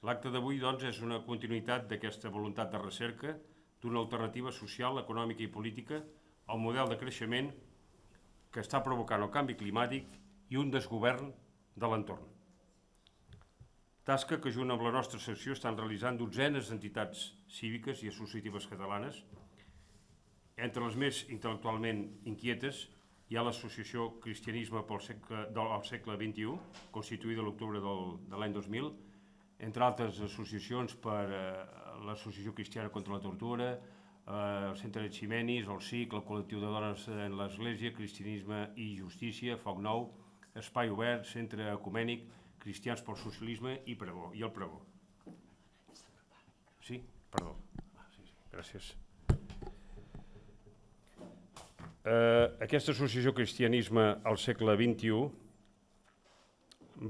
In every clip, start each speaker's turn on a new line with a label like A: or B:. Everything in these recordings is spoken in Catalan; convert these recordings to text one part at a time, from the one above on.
A: L'acte d'avui, doncs, és una continuïtat d'aquesta voluntat de recerca d'una alternativa social, econòmica i política al model de creixement que està provocant el canvi climàtic i un desgovern de l'entorn. Tasca que, junt amb la nostra secció, estan realitzant dotzenes d'entitats cíviques i associatives catalanes. Entre les més intel·lectualment inquietes hi ha l'Associació Cristianisme del segle XXI, constituïda a l'octubre de l'any 2000, entre altres associacions per l'Associació Cristiana contra la Tortura, el Centre Ximenis, el SIC, el Col·lectiu de Dones en l'Església, Cristianisme i Justícia, Foc Nou, Espai Obert, Centre Ecumènic, Cristians pel Socialisme i el Pregó. Sí? Perdó. Sí, gràcies. Aquesta associació Cristianisme al segle XXI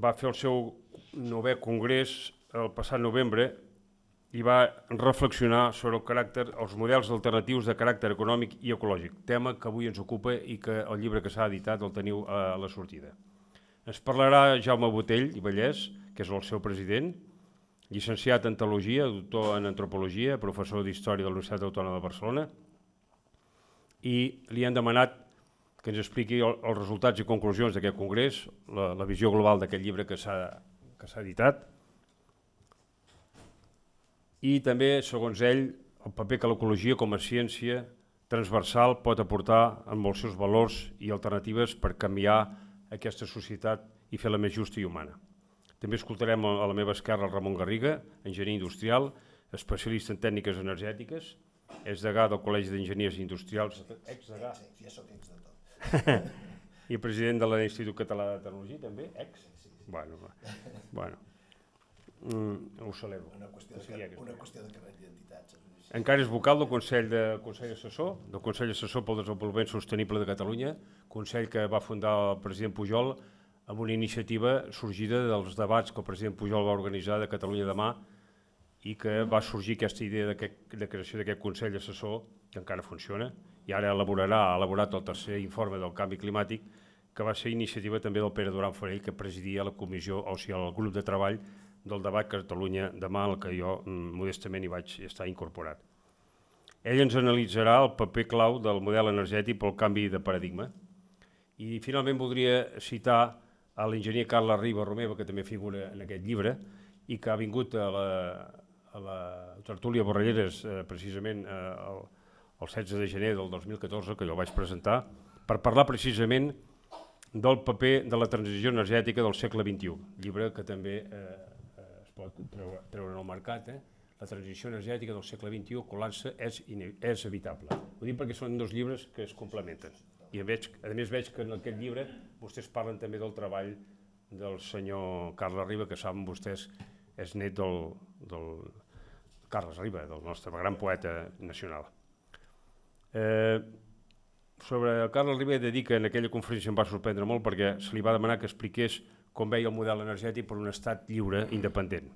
A: va fer el seu 9è congrés el passat novembre i va reflexionar sobre els models alternatius de caràcter econòmic i ecològic, tema que avui ens ocupa i que el llibre que s'ha editat el teniu a la sortida. Ens parlarà Jaume Botell i Vallès, que és el seu president, llicenciat en Teologia, doctor en Antropologia, professor d'Història de la Universitat Autònoma de Barcelona, i li han demanat que ens expliqui els resultats i conclusions d'aquest congrés, la visió global d'aquest llibre que s'ha editat, i també, segons ell, el paper que l'ecologia com a ciència transversal pot aportar amb els seus valors i alternatives per canviar aquesta societat i fer-la més justa i humana. També escoltarem a la meva esquerra el Ramon Garriga, enginyer industrial, especialista en tècniques energètiques, és degà del Col·legi d'Enginyers Industrials, ex-degà.
B: Sí, ja soc ex de tot.
A: I president de l'Institut Català de Tecnologia, també, ex?
B: Sí.
A: Bueno. Ho celebro.
B: Una qüestió de carnet d'identitats.
A: Encara és vocal del Consell Assessor, pel Desenvolupament Sostenible de Catalunya, Consell que va fundar el president Pujol amb una iniciativa sorgida dels debats que el president Pujol va organitzar de Catalunya Demà i que va sorgir aquesta idea de creació d'aquest Consell Assessor, que encara funciona, i ara ha elaborat el 3è informe del canvi climàtic, que va ser iniciativa també del Pere Duran Farell, que presidia la comissió, o sigui, el grup de treball del debat Catalunya Demà, en el que jo modestament hi vaig estar incorporat. Ell ens analitzarà el paper clau del model energètic pel canvi de paradigma. I finalment voldria citar a l'enginyer Carles Riba Romeva, que també figura en aquest llibre, i que ha vingut a la tertúlia Borrelleres precisament el 16 de gener del 2014, que jo vaig presentar, per parlar precisament del paper de la transició energètica del segle XXI, llibre que també es pot treure en el mercat. La transició energètica del segle XXI col·lapse és evitable. Ho dic perquè són dos llibres que es complementen. I a més veig que en aquest llibre vostès parlen també del treball del senyor Carles Riba, que saben vostès és net del Carles Riba, del nostre gran poeta nacional. Sobre el Carles Riba he de dir que en aquella conferència em va sorprendre molt perquè se li va demanar que expliqués com veia el model energètic per un estat lliure, independent.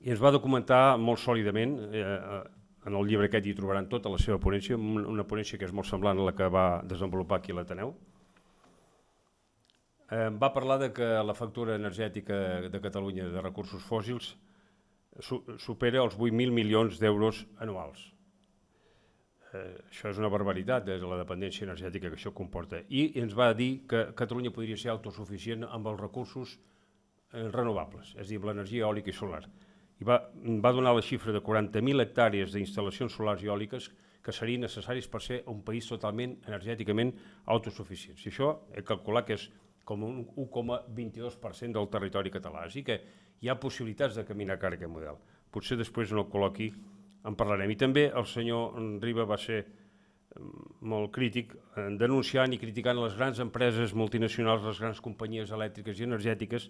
A: I ens va documentar molt sòlidament, en el llibre aquest hi trobaran tota la seva ponència, una ponència que és molt semblant a la que va desenvolupar aquí a l'Ateneu. Va parlar de que la factura energètica de Catalunya de recursos fòssils supera els 8.000 milions d'euros anuals. Això és una barbaritat, la dependència energètica que això comporta. I ens va dir que Catalunya podria ser autosuficient amb els recursos renovables, és a dir, l'energia eòlica i solar. I va donar la xifra de 40.000 hectàrees d'instal·lacions solars i eòliques que serien necessaris per ser un país totalment energèticament autosuficient. Si això he calculat que és com un 1,22% del territori català. Així que hi ha possibilitats de caminar cara a aquest model. Potser després en el col·loqui en parlarem. I també el senyor Riba va ser molt crític denunciant i criticant les grans empreses multinacionals, les grans companyies elèctriques i energètiques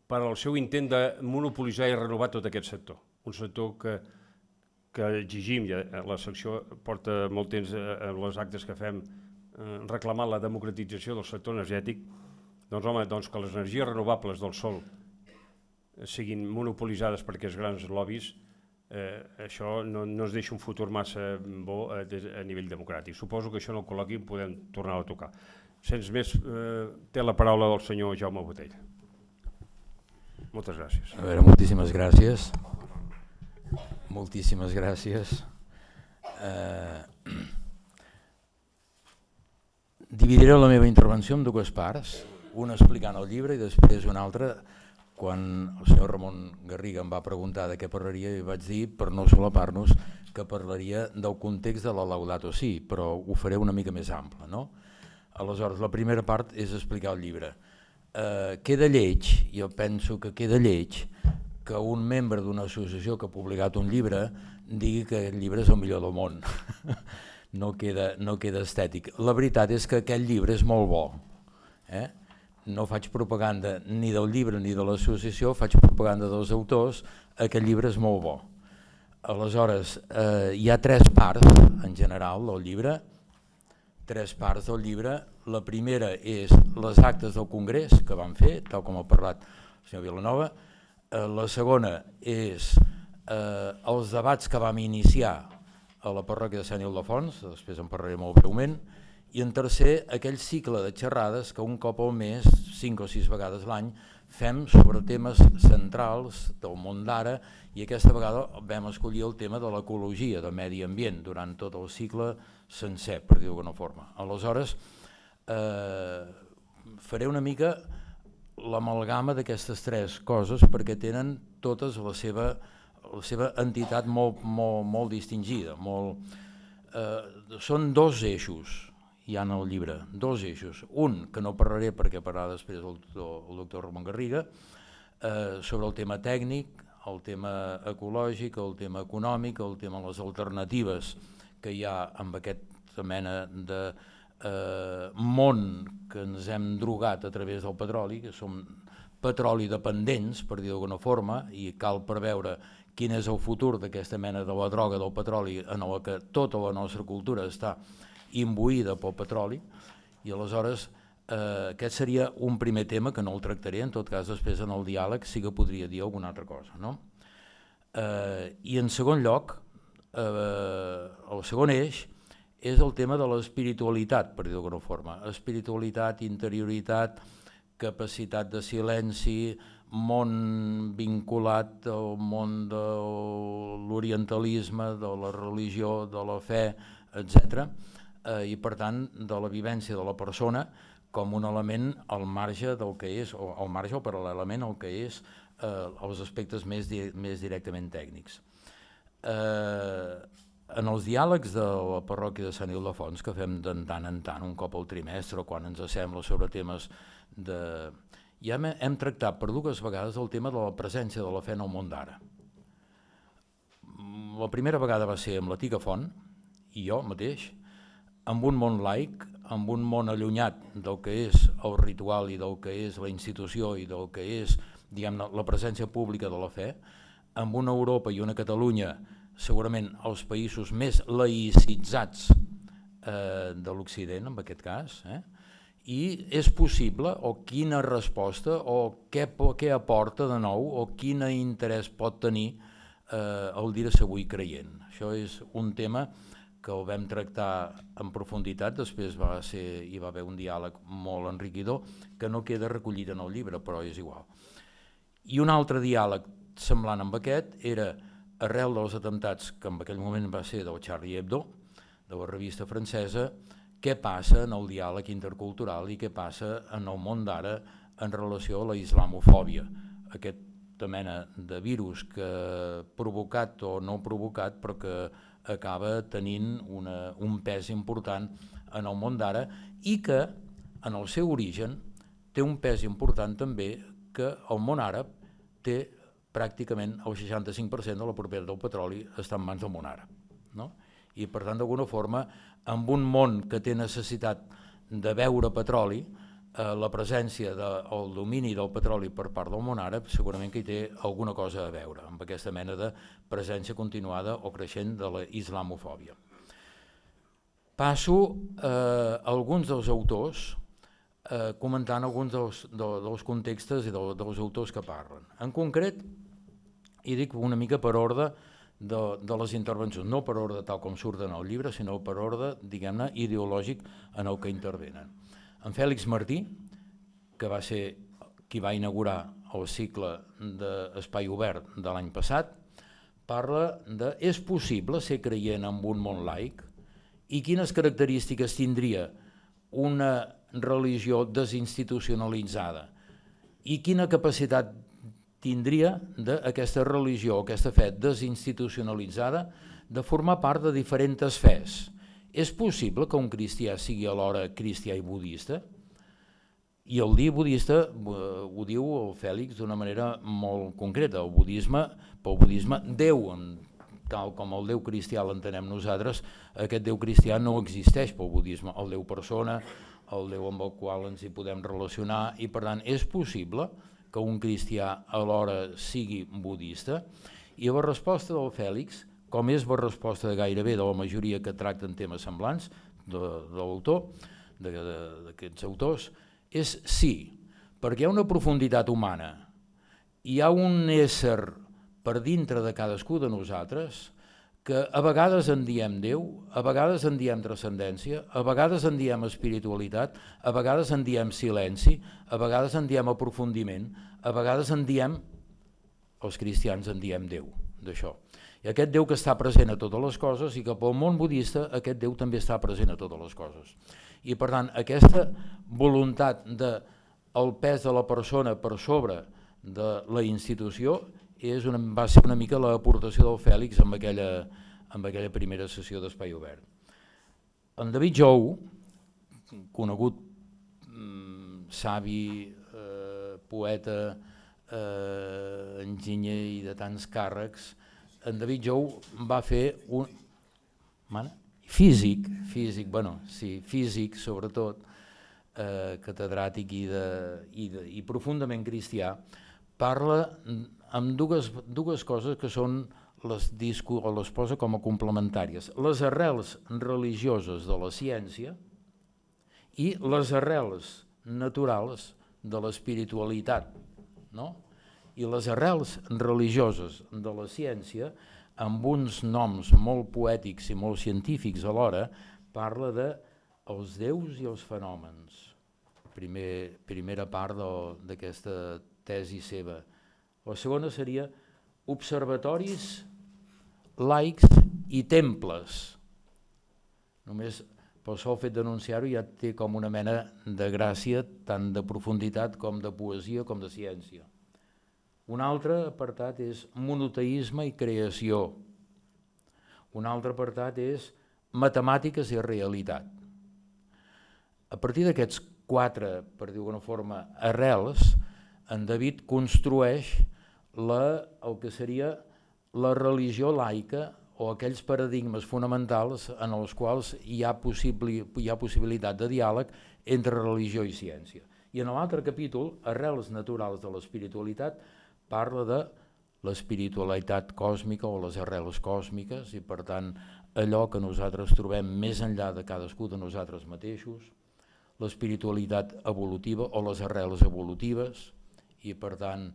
A: per al seu intent de monopolitzar i renovar tot aquest sector. Un sector que exigim, la secció porta molt temps en els actes que fem reclamant la democratització del sector energètic, doncs que les energies renovables del sol siguin monopolitzades per aquests grans lobbies, això no ens deixa un futur massa bo a nivell democràtic. Suposo que això en el col·loqui podem tornar a tocar. Sense més, té la paraula el senyor Jaume Botell. Moltes gràcies.
C: A veure, moltíssimes gràcies. Moltíssimes gràcies. Dividiré la meva intervenció en dues parts, una explicant el llibre i després una altra. Quan el senyor Ramon Garriga em va preguntar de què parlaria, i vaig dir, per no solapar-nos, que parlaria del context de la Laudato Si, però ho faré una mica més ample, no? Aleshores, la primera part és explicar el llibre. Queda lleig, jo penso que queda lleig, que un membre d'una associació que ha publicat un llibre digui que aquest llibre és el millor del món. No queda estètic. La veritat és que aquest llibre és molt bo. No faig propaganda ni del llibre ni de l'associació, faig propaganda dels autors, aquest llibre és molt bo. Aleshores, hi ha 3 parts en general del llibre, 3 parts del llibre. La primera és les actes del Congrés que vam fer, tal com ha parlat el senyor Vilanova. La segona és els debats que vam iniciar a la parròquia de Sant Ildefons, després en parlaré molt breument, i en tercer, aquell cicle de xerrades que un cop al mes, 5 o 6 vegades l'any, fem sobre temes centrals del món d'ara, i aquesta vegada vam escollir el tema de l'ecologia, de medi ambient, durant tot el cicle sencer, per dir-ho d'alguna forma. Aleshores, faré una mica l'amalgama d'aquestes 3 coses perquè tenen totes la seva entitat molt distingida. Són 2 eixos, hi ha en el llibre, 2 eixos. Un, que no parlaré perquè parlarà després el doctor Ramon Garriga, sobre el tema tècnic, el tema ecològic, el tema econòmic, el tema de les alternatives que hi ha amb aquesta mena de món que ens hem drogat a través del petroli, que som petroli dependents, per dir d'alguna forma, i cal preveure quin és el futur d'aquesta mena de la droga del petroli en la que tota la nostra cultura està imbuïda pel petroli, i aleshores aquest seria un primer tema que no el tractaré, en tot cas després en el diàleg sí que podria dir alguna altra cosa. I en segon lloc, el segon eix és el tema de l'espiritualitat, per dir d'alguna forma. Espiritualitat, interioritat, capacitat de silenci, món vinculat al món de l'orientalisme, de la religió, de la fe, etc. I per tant de la vivència de la persona com un element al marge del que és, o al marge o paral·lelament al que és els aspectes més directament tècnics. En els diàlegs de la parròquia de Sant Ildefons, que fem de tant en tant, un cop al trimestre, quan ens sembla sobre temes de... Ja hem tractat per 2 vegades el tema de la presència de la fe en el món d'ara. La primera vegada va ser amb la Tica Font, i jo mateix, amb un món laic, amb un món allunyat del que és el ritual i del que és la institució i del que és, diguem-ne, la presència pública de la fe, amb una Europa i una Catalunya segurament els països més laïcitzats de l'Occident, en aquest cas, i és possible, o quina resposta, o què aporta de nou, o quin interès pot tenir el dir-se avui creient. Això és un tema que el vam tractar en profunditat, després hi va haver un diàleg molt enriquidor que no queda recollit en el llibre, però és igual. I un altre diàleg semblant amb aquest era arrel dels atemptats que en aquell moment va ser del Charlie Hebdo, de la revista francesa, què passa en el diàleg intercultural i què passa en el món d'ara en relació a la islamofòbia, aquesta mena de virus que provocat o no provocat però que acaba tenint un pes important en el món d'ara i que en el seu origen té un pes important també que el món àrab té pràcticament el 65% de la propietat del petroli està en mans del món àrab. I per tant, d'alguna forma, amb un món que té necessitat de beure petroli, la presència del domini del petroli per part del món àrab segurament que hi té alguna cosa a veure amb aquesta mena de presència continuada o creixent de la islamofòbia. Passo a alguns dels autors comentant alguns dels contextos i dels autors que parlen. En concret, i dic una mica per ordre de les intervencions, no per ordre tal com surten al llibre, sinó per ordre, diguem-ne, ideològic en el que intervenen. En Fèlix Martí, que va ser qui va inaugurar el cicle d'Espai Obert de l'any passat, parla de és possible ser creient en un món laic i quines característiques tindria una religió desinstitucionalitzada i quina capacitat tindria d'aquesta religió, aquesta fe desinstitucionalitzada, de formar part de diferents fes. És possible que un cristià sigui alhora cristià i budista? I el dir budista ho diu el Fèlix d'una manera molt concreta. El budisme, pel budisme, Déu, tal com el Déu cristià l'entenem nosaltres, aquest Déu cristià no existeix pel budisme. El Déu persona, el Déu amb el qual ens hi podem relacionar, i per tant és possible que un cristià alhora sigui budista. I la resposta del Fèlix, com és la resposta de gairebé de la majoria que tracten temes semblants de l'autor, d'aquests autors, és sí, perquè hi ha una profunditat humana, hi ha un ésser per dintre de cadascú de nosaltres que a vegades en diem Déu, a vegades en diem transcendència, a vegades en diem espiritualitat, a vegades en diem silenci, a vegades en diem aprofundiment, a vegades en diem, els cristians en diem Déu, d'això. I aquest Déu que està present a totes les coses, i que pel món budista aquest Déu també està present a totes les coses. I per tant, aquesta voluntat del pes de la persona per sobre de la institució va ser una mica l'aportació del Fèlix amb aquella primera sessió d'Espai Obert. En David Jou, conegut savi, poeta, enginyer i de tants càrrecs, en David Jou va fer un... Físic sobretot, catedràtic i profundament cristià, parla amb dues coses que són les posa com a complementàries. Les arrels religioses de la ciència i les arrels naturals de l'espiritualitat. I les arrels religioses de la ciència, amb uns noms molt poètics i molt científics alhora, parla de els déus i els fenòmens. Primera part d'aquesta tesi seva. La segona seria observatoris laics i temples. Només pel sol fet d'anunciar-ho ja té com una mena de gràcia, tant de profunditat com de poesia com de ciència. Un altre apartat és monoteisme i creació. Un altre apartat és matemàtiques i realitat. A partir d'aquests 4, per dir d'alguna forma, arrels, en David construeix el que seria la religió laica o aquells paradigmes fonamentals en els quals hi ha possibilitat de diàleg entre religió i ciència. I en l'altre capítol, arrels naturals de l'espiritualitat, parla de l'espiritualitat còsmica o les arrels còsmiques i, per tant, allò que nosaltres trobem més enllà de cadascú de nosaltres mateixos, l'espiritualitat evolutiva o les arrels evolutives i, per tant,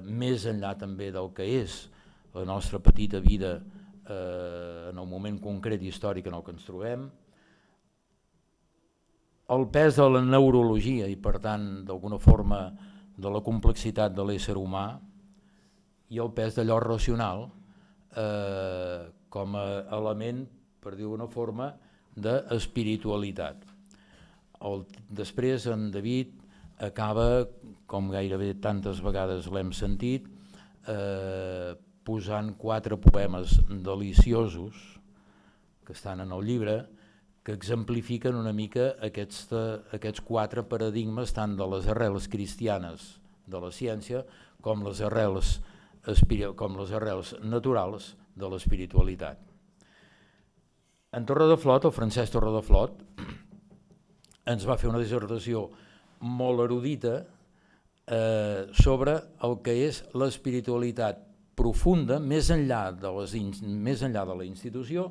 C: més enllà també del que és la nostra petita vida en el moment concret històric en el que ens trobem, el pes de la neurologia i, per tant, d'alguna forma, de la complexitat de l'ésser humà i el pes d'allò racional com a element, per dir d'una forma, d'espiritualitat. Després en David acaba, com gairebé tantes vegades l'hem sentit, posant 4 poemes deliciosos que estan en el llibre, que exemplifiquen una mica aquests 4 paradigmes tant de les arrels cristianes de la ciència com les arrels naturals de l'espiritualitat. En Torredeflot, el Francesc Torredeflot, ens va fer una dissertació molt erudita sobre el que és l'espiritualitat profunda més enllà de la institució,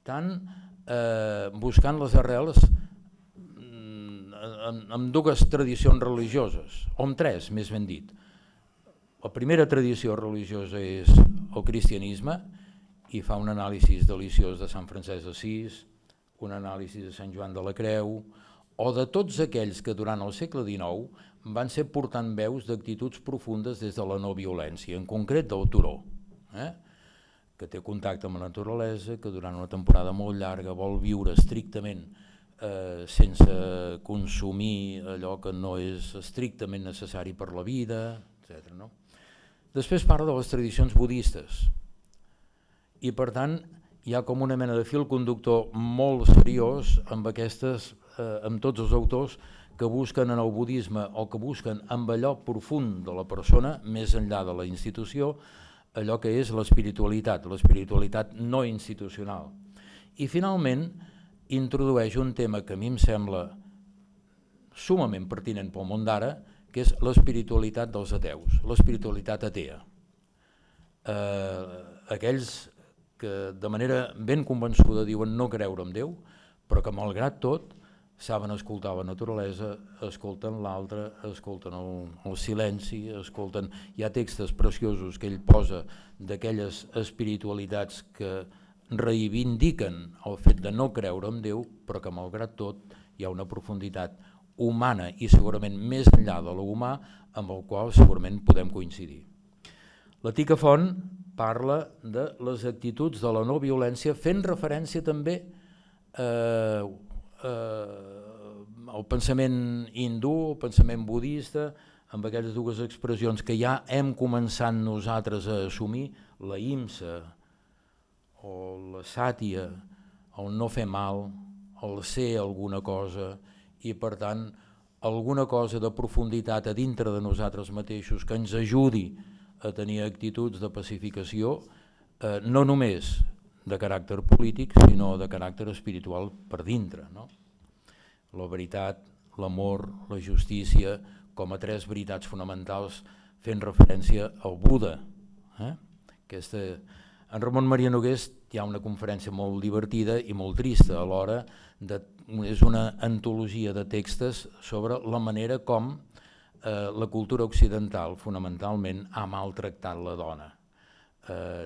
C: tant buscant les arrels amb 2 tradicions religioses, o amb 3, més ben dit. La primera tradició religiosa és el cristianisme i fa un anàlisi deliciós de Sant Francesc d'Assís, un anàlisi de Sant Joan de la Creu, o de tots aquells que durant el segle XIX van ser portant veus d'actituds profundes des de la no violència, en concret del Turó, que té contacte amb la naturalesa, que durant una temporada molt llarga vol viure estrictament sense consumir allò que no és estrictament necessari per la vida, etc. No? Després parla de les tradicions budistes i per tant hi ha com una mena de fil conductor molt seriós amb tots els autors que busquen en el budisme o que busquen amb allò profund de la persona, més enllà de la institució, allò que és l'espiritualitat no institucional. I finalment introdueix un tema que a mi em sembla sumament pertinent pel món d'ara, que és l'espiritualitat dels ateus, l'espiritualitat atea. Aquells que de manera ben convençuda diuen no creure en Déu, però que malgrat tot saben escoltar la naturalesa, escolten l'altre, escolten el silenci, hi ha textos preciosos que ell posa d'aquelles espiritualitats que reivindiquen el fet de no creure en Déu, però que malgrat tot hi ha una profunditat humana i segurament més enllà de l'humà amb el qual segurament podem coincidir. La Tica Font parla de les actituds de la no violència fent referència també el pensament hindú, el pensament budista, amb aquelles dues expressions que ja hem començat nosaltres a assumir, la imsa o la sàtia, el no fer mal, el ser alguna cosa i per tant alguna cosa de profunditat a dintre de nosaltres mateixos que ens ajudi a tenir actituds de pacificació, no només de caràcter polític, sinó de caràcter espiritual per dintre. No? La veritat, l'amor, la justícia, com a tres veritats fonamentals fent referència al Buda. En Ramon Maria Nogués hi ha una conferència molt divertida i molt trista alhora, és una antologia de textos sobre la manera com la cultura occidental fonamentalment ha maltractat la dona.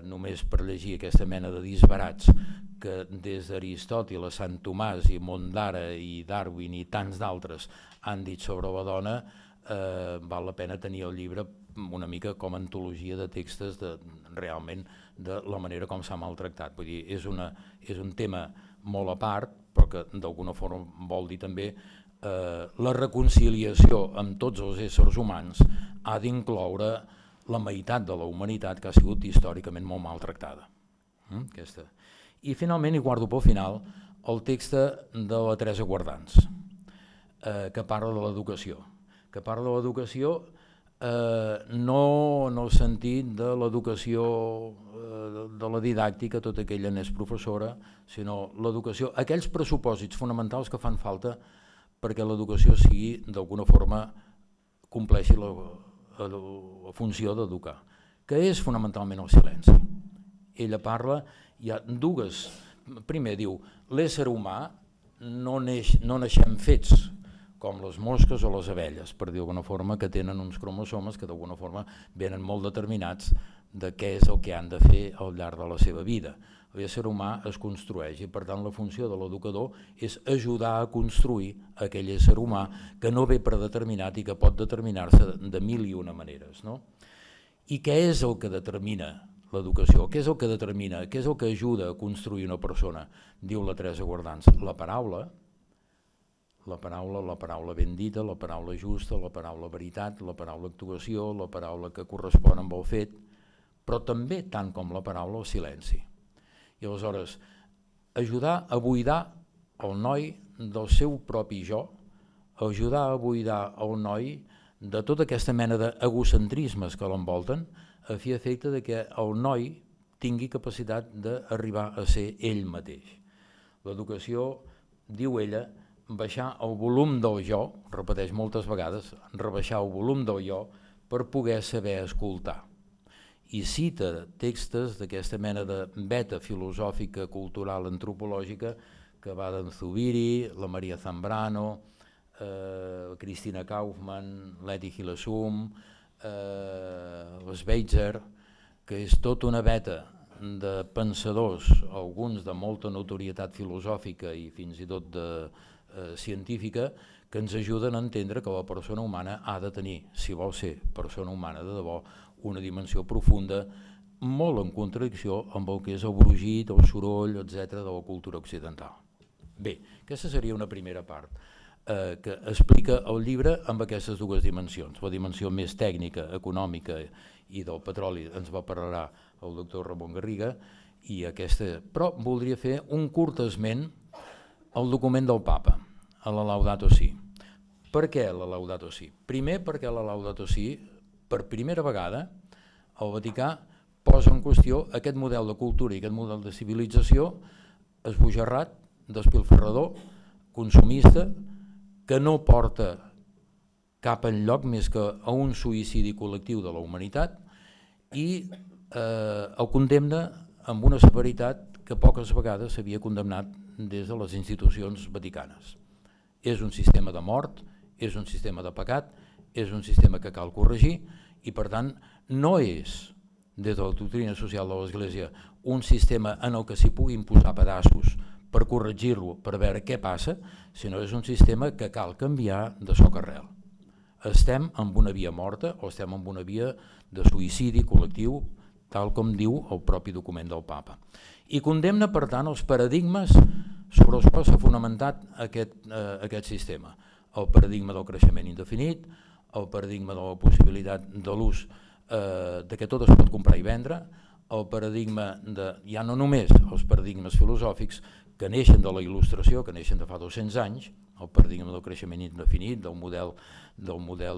C: Només per llegir aquesta mena de disbarats que des d'Aristòtil a Sant Tomàs i Mondara i Darwin i tants d'altres han dit sobre la dona, val la pena tenir el llibre una mica com a antologia de textos realment de la manera com s'ha maltractat. Vull dir, és un tema molt a part, però que d'alguna forma vol dir també la reconciliació amb tots els éssers humans ha d'incloure la meitat de la humanitat que ha sigut històricament molt maltractada. I finalment, i guardo pel final, el text de la Teresa Guardans, que parla de l'educació. Que parla de l'educació no en el sentit de l'educació de la didàctica, tota aquella n'és professora, sinó l'educació, aquells pressupòsits fonamentals que fan falta perquè l'educació sigui, d'alguna forma, compleixi la funció d'educar, que és fonamentalment el silenci. Ella parla, hi ha dues, primer diu, l'ésser humà no naixem fets, com les mosques o les abelles, per dir d'alguna forma, que tenen uns cromosomes que d'alguna forma venen molt determinats de què és el que han de fer al llarg de la seva vida. L'ésser humà es construeix i per tant la funció de l'educador és ajudar a construir aquell ésser humà que no ve predeterminat i que pot determinar-se de mil i una maneres. I què és el que determina l'educació? Què és el que determina? Què és el que ajuda a construir una persona? Diu la Teresa Guardans, la paraula ben dita, la paraula justa, la paraula veritat, la paraula actuació, la paraula que correspon amb el fet, però també, tant com la paraula, el silenci. I aleshores, ajudar a buidar el noi del seu propi jo, ajudar a buidar el noi de tota aquesta mena d'egocentrismes que l'envolten, a fi efecte que el noi tingui capacitat d'arribar a ser ell mateix. L'educació, diu ella, baixar el volum del jo, repeteix moltes vegades, rebaixar el volum del jo per poder saber escoltar. I cita textos d'aquesta mena de beta filosòfica, cultural, antropològica, que va d'en Zubiri, la Maria Zambrano, Cristina Kaufmann, Leti Hilesum, Schweitzer, que és tota una beta de pensadors, alguns de molta notorietat filosòfica i fins i tot científica, que ens ajuden a entendre que la persona humana ha de tenir, si vol ser persona humana de debò, una dimensió profunda, molt en contradicció amb el que és el brogit, el soroll, etc. de la cultura occidental. Bé, aquesta seria una primera part que explica el llibre amb aquestes dues dimensions. La dimensió més tècnica, econòmica i del petroli ens va parlar el doctor Ramon Garriga, i aquesta, però voldria fer un curt esment al document del Papa, a la Laudato Si. Per què la Laudato Si? Primer perquè la Laudato Si, per primera vegada, el Vaticà posa en qüestió aquest model de cultura i aquest model de civilització esbojarrat, despilfarrador, consumista, que no porta cap enlloc més que a un suïcidi col·lectiu de la humanitat, i el condemna amb una severitat que poques vegades s'havia condemnat des de les institucions vaticanes. És un sistema de mort, és un sistema de pecat, és un sistema que cal corregir, i per tant no és, des de la doctrina social de l'Església, un sistema en el que s'hi puguin posar pedaços per corregir-lo, per veure què passa, sinó és un sistema que cal canviar de soca arrel. Estem en una via morta o estem en una via de suïcidi col·lectiu, tal com diu el propi document del Papa. I condemna, per tant, els paradigmes sobre els quals s'ha fonamentat aquest sistema. El paradigma del creixement indefinit, el paradigma de la possibilitat de l'ús de que tot es pot comprar i vendre, el paradigma de, ja no només els paradigmes filosòfics que neixen de la il·lustració, que neixen de fa 200 anys, el paradigma del creixement indefinit, del model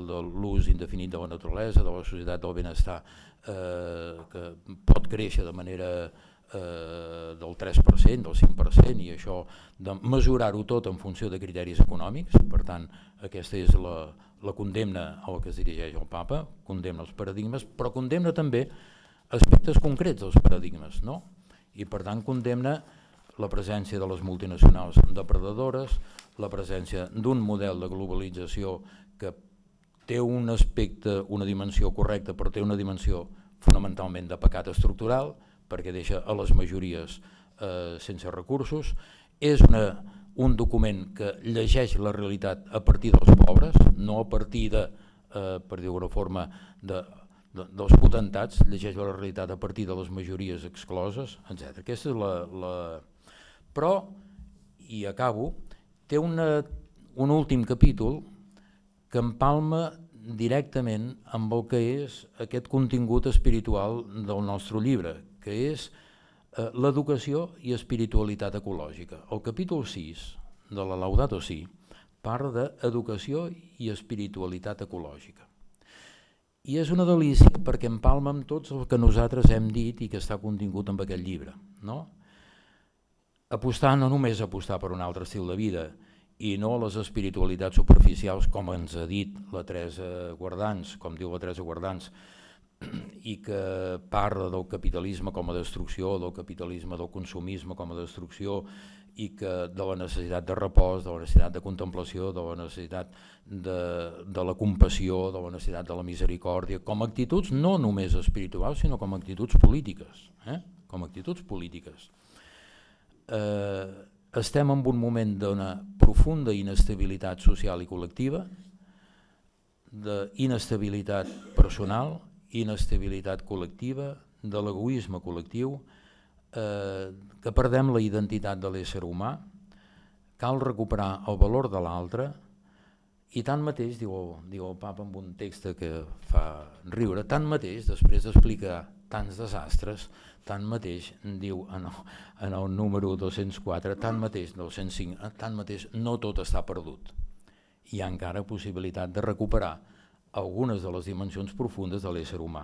C: de l'ús indefinit de la naturalesa, de la societat del benestar, que pot créixer de manera del 3%, del 5%, i això de mesurar-ho tot en funció de criteris econòmics. Per tant, aquesta és la condemna a la que es dirigeix el Papa, condemna els paradigmes, però condemna també aspectes concrets dels paradigmes, no? I per tant condemna la presència de les multinacionals depredadores, la presència d'un model de globalització que té un aspecte, una dimensió correcta, però té una dimensió fonamentalment de pecat estructural, perquè deixa a les majories sense recursos. És un document que llegeix la realitat a partir dels pobres, no a partir de, per dir-ho d'alguna forma, dels potentats, llegeix la realitat a partir de les majories excloses, etc. Aquesta és la... Però, i acabo, té un últim capítol que empalma directament amb el que és aquest contingut espiritual del nostre llibre, que és l'educació i espiritualitat ecològica. El capítol 6 de la Laudato Si parla d'educació i espiritualitat ecològica. I és una delícia perquè empalma amb tots el que nosaltres hem dit i que està contingut en aquest llibre, no? Apostar, no només apostar per un altre estil de vida i no les espiritualitats superficials, com ens ha dit la Teresa Guardans, com diu la Teresa Guardans, i que parla del capitalisme com a destrucció, del capitalisme del consumisme com a destrucció, i que de la necessitat de repòs, de la necessitat de contemplació, de la necessitat de la compassió, de la necessitat de la misericòrdia, com a actituds no només espirituals, sinó com a actituds polítiques. Com a actituds polítiques. Estem en un moment d'una profunda inestabilitat social i col·lectiva, d'inestabilitat personal, inestabilitat col·lectiva, de l'egoisme col·lectiu, que perdem la identitat de l'ésser humà, cal recuperar el valor de l'altre, i tanmateix, diu el Papa amb un text que fa riure, tanmateix, després d'explicar tants desastres, tanmateix, diu en el número 204, tanmateix, 205, tanmateix no tot està perdut. Hi ha encara possibilitat de recuperar algunes de les dimensions profundes de l'ésser humà.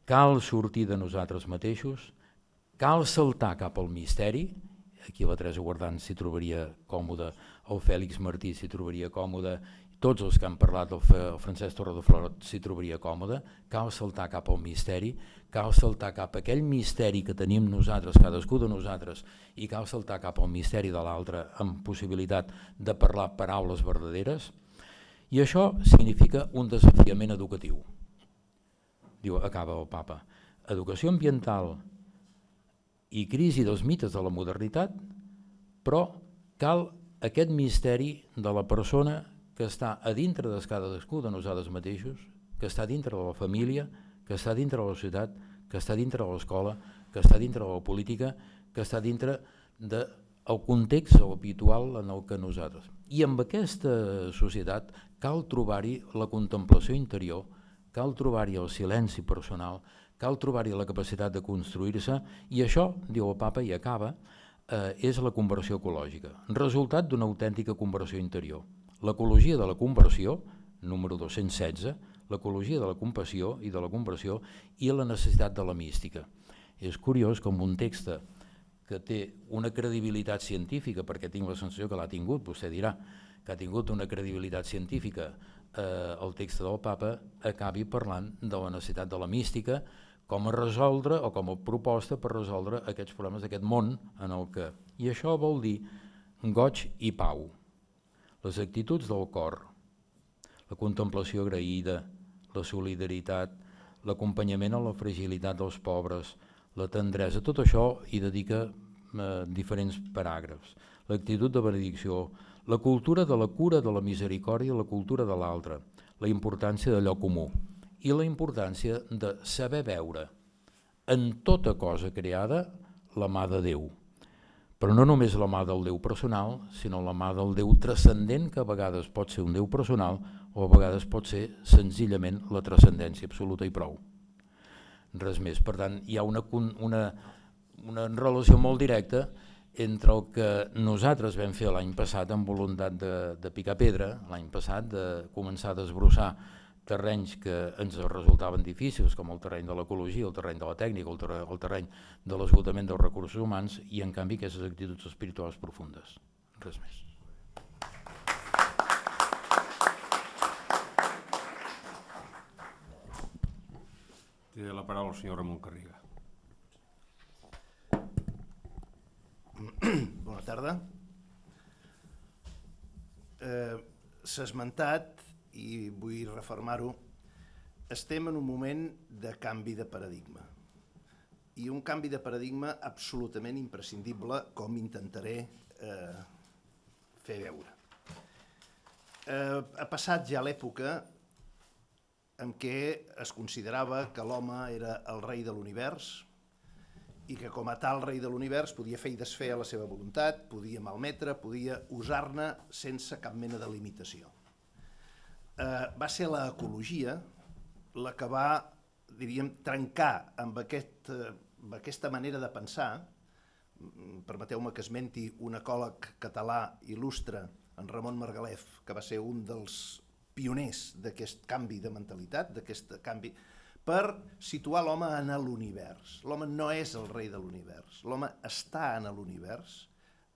C: Cal sortir de nosaltres mateixos, cal saltar cap al misteri, aquí la Teresa Guardans s'hi trobaria còmode, el Fèlix Martí s'hi trobaria còmode, tots els que han parlat, el Francesc Torredeflot s'hi trobaria còmode, cal saltar cap al misteri, cal saltar cap a aquell misteri que tenim nosaltres, cadascú de nosaltres, i cal saltar cap al misteri de l'altre amb possibilitat de parlar paraules verdaderes, i això significa un desafiament educatiu. Diu, acaba el Papa, educació ambiental, i crisi dels mites de la modernitat, però cal aquest misteri de la persona que està a dintre de cadascú de nosaltres mateixos, que està dintre de la família, que està dintre de la societat, que està dintre de l'escola, que està dintre de la política, que està dintre del context habitual en el que nosaltres. I amb aquesta societat cal trobar-hi la contemplació interior, cal trobar-hi el silenci personal, cal trobar-hi la capacitat de construir-se, i això, diu el Papa i acaba, és la conversió ecològica, resultat d'una autèntica conversió interior. L'ecologia de la conversió, número 216, l'ecologia de la compassió i de la conversió i la necessitat de la mística. És curiós com un text que té una credibilitat científica, perquè tinc la sensació que l'ha tingut, vostè dirà, que ha tingut una credibilitat científica el text del Papa, acabi parlant de la necessitat de la mística com a resoldre o com a proposta per resoldre aquests problemes d'aquest món en el que... I això vol dir goig i pau, les actituds del cor, la contemplació agraïda, la solidaritat, l'acompanyament a la fragilitat dels pobres, la tendresa, tot això hi dedica diferents paràgrafs. L'actitud de benedicció, la cultura de la cura de la misericòrdia, la cultura de l'altre, la importància d'allò comú i la importància de saber veure en tota cosa creada la mà de Déu. Però no només la mà del Déu personal, sinó la mà del Déu transcendent, que a vegades pot ser un Déu personal o a vegades pot ser senzillament la transcendència absoluta i prou. Res més. Per tant, hi ha una relació molt directa entre el que nosaltres vam fer l'any passat amb voluntat de picar pedra, l'any passat de començar a desbrossar terrenys que ens resultaven difícils, com el terreny de l'ecologia, el terreny de la tècnica, el terreny de l'esgotament dels recursos humans, i en canvi aquestes actituds espirituals profundes. Res més.
A: Té la paraula el senyor Ramon Garriga.
B: Bona tarda. S'ha esmentat, i vull refermar-ho, estem en un moment de canvi de paradigma. I un canvi de paradigma absolutament imprescindible, com intentaré fer veure. Ha passat ja l'època en què es considerava que l'home era el rei de l'univers i que com a tal rei de l'univers podia fer i desfer a la seva voluntat, podia malmetre, podia usar-ne sense cap mena de limitació. Va ser l'ecologia la que va, diríem, trencar amb aquesta manera de pensar. Permeteu-me que esmenti un ecòleg català il·lustre, en Ramon Margalef, que va ser un dels pioners d'aquest canvi de mentalitat, d'aquest canvi, per situar l'home en l'univers. L'home no és el rei de l'univers, l'home està en l'univers,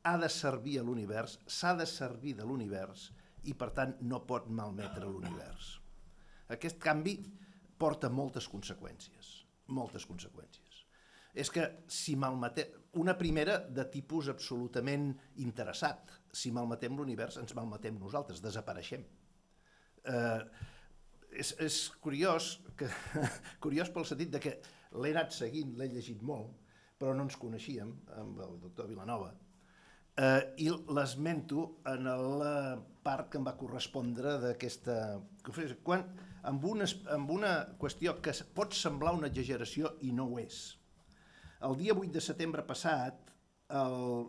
B: ha de servir a l'univers, s'ha de servir de l'univers i per tant no pot malmetre l'univers. Aquest canvi porta moltes conseqüències, moltes conseqüències. És que si malmetem, una primera de tipus absolutament interessat, si malmetem l'univers ens malmetem nosaltres, desapareixem. És curiós pel sentit que l'he anat seguint, l'he llegit molt, però no ens coneixíem amb el doctor Vilanova, i l'esmento en la part que em va correspondre d'aquesta conferència, amb una qüestió que pot semblar una exageració i no ho és. El dia 8 de setembre passat, el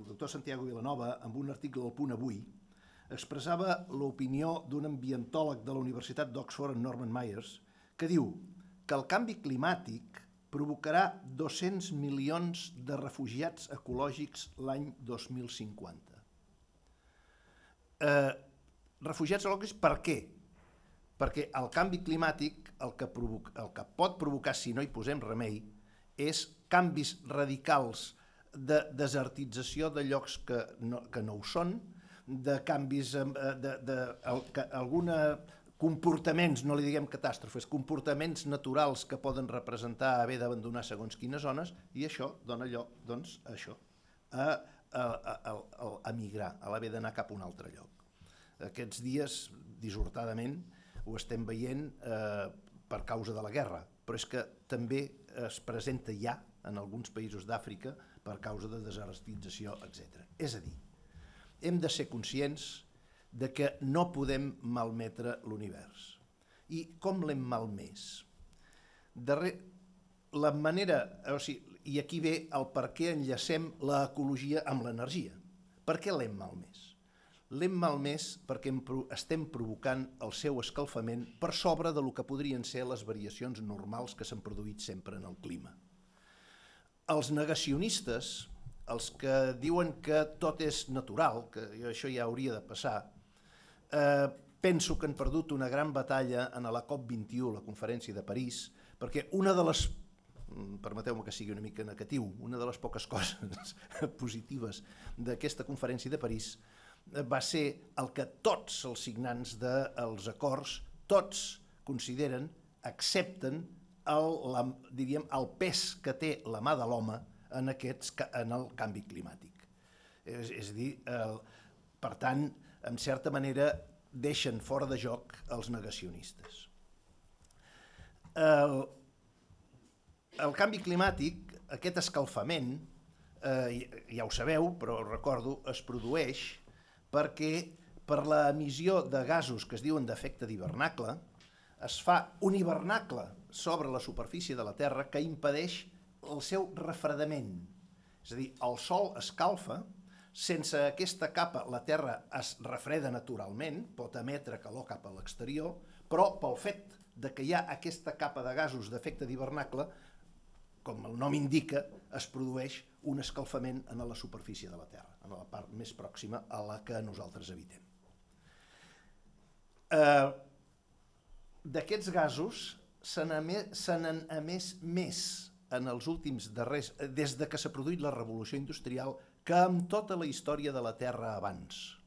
B: doctor Santiago Vilanova, amb un article del Punt Avui, expressava l'opinió d'un ambientòleg de la Universitat d'Oxford, Norman Myers, que diu que el canvi climàtic provocarà 200 milions de refugiats ecològics l'any 2050. Refugiats ecològics per què? Perquè el canvi climàtic el que pot provocar, si no hi posem remei, és canvis radicals de desertització de llocs que no ho són, de canvis, d'alguna comportaments, no li diguem catàstrofes, comportaments naturals que poden representar haver d'abandonar segons quines zones, i això dona lloc, doncs, a això, a migrar, a l'haver d'anar cap a un altre lloc. Aquests dies, dissortadament, ho estem veient per causa de la guerra, però és que també es presenta ja en alguns països d'Àfrica per causa de desertització, etc. És a dir, hem de ser conscients de que no podem malmetre l'univers. I com l'hem malmès? La manera, i aquí ve el per què enllacem l'ecologia amb l'energia. Per què l'hem malmès? L'hem malmès perquè estem provocant el seu escalfament per sobre del que podrien ser les variacions normals que s'han produït sempre en el clima. Els negacionistes, els que diuen que tot és natural, que això ja hauria de passar, penso que han perdut una gran batalla en la COP21, la conferència de París, perquè una de les, permeteu-me que sigui una mica negatiu, una de les poques coses positives d'aquesta conferència de París va ser el que tots els signants dels acords, tots consideren, accepten el pes que té la mà de l'home en el canvi climàtic. És a dir, per tant, en certa manera, deixen fora de joc els negacionistes. El canvi climàtic, aquest escalfament, ja ho sabeu, però recordo, es produeix perquè per l'emissió de gasos que es diuen d'efecte d'hivernacle es fa un hivernacle sobre la superfície de la Terra que impedeix el seu refredament. És a dir, el Sol escalfa, sense aquesta capa la Terra es refreda naturalment, pot emetre calor cap a l'exterior, però pel fet de que hi ha aquesta capa de gasos d'efecte d'hivernacle, com el nom indica, es produeix un escalfament en la superfície de la Terra, en la part més pròxima a la que nosaltres habitem. D'aquests gasos se n'han emès més en els últims darrers, des que s'ha produït la revolució industrial, que en tota la història de la Terra abans.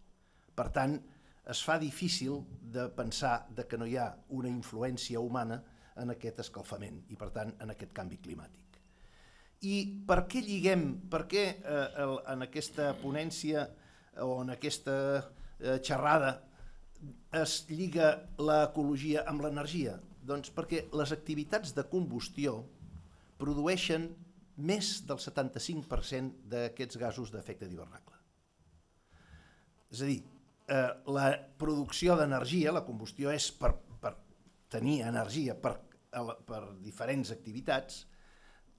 B: Per tant, es fa difícil de pensar que no hi ha una influència humana en aquest escalfament i, per tant, en aquest canvi climàtic. I per què lliguem, per què en aquesta ponència o en aquesta xerrada es lliga l'ecologia amb l'energia? Doncs perquè les activitats de combustió produeixen més del 75% d'aquests gasos d'efecte d'hivernacle. És a dir, la producció d'energia, la combustió és per tenir energia per diferents activitats,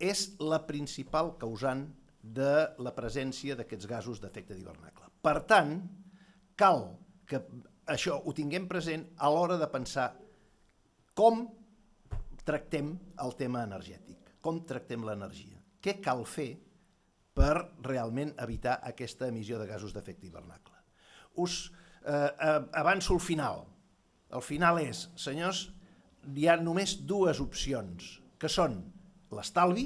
B: és la principal causant de la presència d'aquests gasos d'efecte d'hivernacle. Per tant, cal que això ho tinguem present a l'hora de pensar com tractem el tema energètic, com tractem l'energia. Què cal fer per realment evitar aquesta emissió de gasos d'efecte d'hivernacle? Us avanço al final. El final és, senyors, hi ha només dues opcions, que són l'estalvi,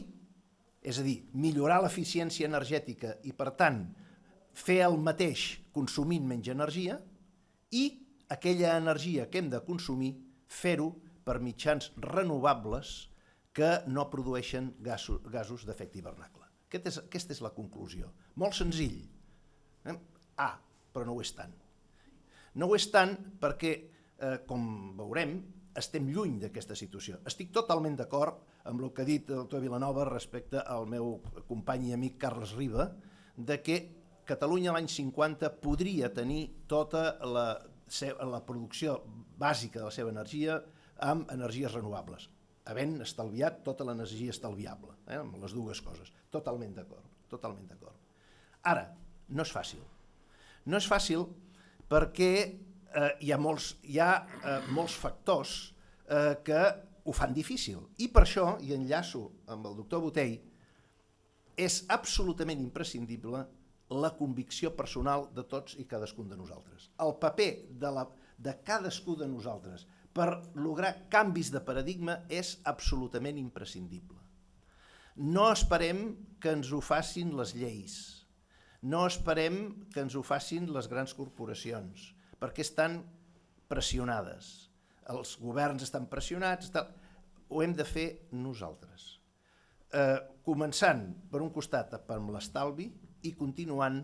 B: és a dir, millorar l'eficiència energètica i, per tant, fer el mateix consumint menys energia, i aquella energia que hem de consumir, fer-ho per mitjans renovables que no produeixen gasos d'efecte d'hivernacle. Aquesta és la conclusió. Molt senzill. Però no ho és tant. No ho és tant perquè, com veurem, estem lluny d'aquesta situació. Estic totalment d'acord amb el que ha dit el doctor Vilanova respecte al meu company i amic Carles Riba, de que Catalunya l'any 50 podria tenir tota la producció bàsica de la seva energia amb energies renovables, havent estalviat tota l'energia estalviable, amb les dues coses. Totalment d'acord, totalment d'acord. Ara, no és fàcil. No és fàcil perquè hi ha molts factors que ho fan difícil. I per això, i enllaço amb el doctor Botey, és absolutament imprescindible la convicció personal de tots i cadascun de nosaltres. El paper de cadascú de nosaltres per lograr canvis de paradigma és absolutament imprescindible. No esperem que ens ho facin les lleis, no esperem que ens ho facin les grans corporacions, perquè estan pressionades. Els governs estan pressionats, ho hem de fer nosaltres. Començant, per un costat, amb l'estalvi i continuant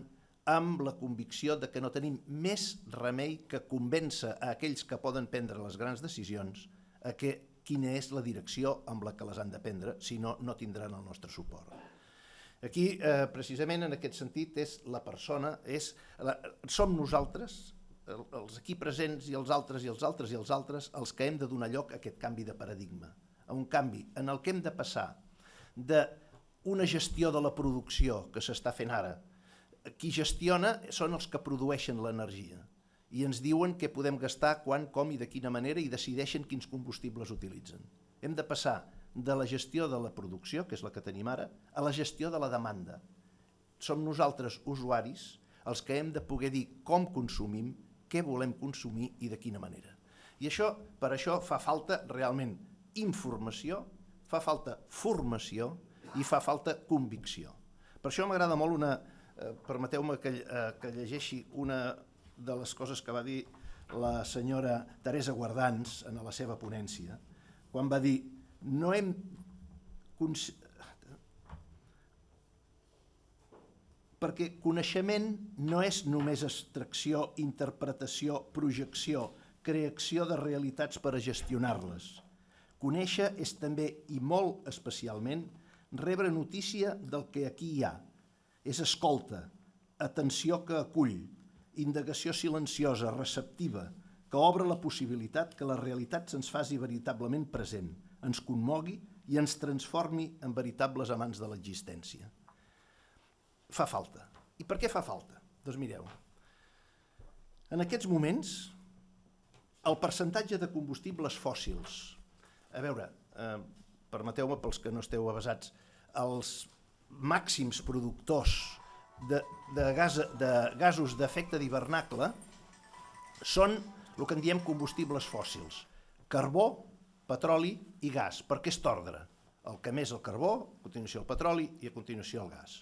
B: amb la convicció de que no tenim més remei que convèncer a aquells que poden prendre les grans decisions a que quina és la direcció amb la que les han de prendre, si no, no tindran el nostre suport. Aquí, precisament en aquest sentit, és la persona, som nosaltres, els aquí presents i els altres i els altres i els altres, els que hem de donar lloc a aquest canvi de paradigma, a un canvi en el que hem de passar d'una gestió de la producció que s'està fent ara. Qui gestiona són els que produeixen l'energia i ens diuen què podem gastar, quan, com i de quina manera i decideixen quins combustibles utilitzen. Hem de passar de la gestió de la producció, que és la que tenim ara, a la gestió de la demanda. Som nosaltres, usuaris, els que hem de poder dir com consumim, què volem consumir i de quina manera. I per això fa falta realment informació, fa falta formació i fa falta convicció. Per això m'agrada molt permeteu-me que llegeixi una de les coses que va dir la senyora Teresa Guardans en la seva ponència, quan va dir perquè coneixement no és només extracció, interpretació, projecció, creació de realitats per a gestionar-les. Conèixer és també, i molt especialment, rebre notícia del que aquí hi ha. És escolta, atenció que acull, indagació silenciosa, receptiva, que obre la possibilitat que la realitat se'ns faci veritablement present, ens commogui i ens transformi en veritables amants de l'existència. Fa falta. I per què fa falta? Doncs mireu, en aquests moments el percentatge de combustibles fòssils, a veure, permeteu-me pels que no esteu avesats, els màxims productors de gasos d'efecte d'hivernacle són el que en diem combustibles fòssils, carbó, petroli i gas. Per aquest ordre? El que més el carbó, a continuació el petroli i a continuació el gas.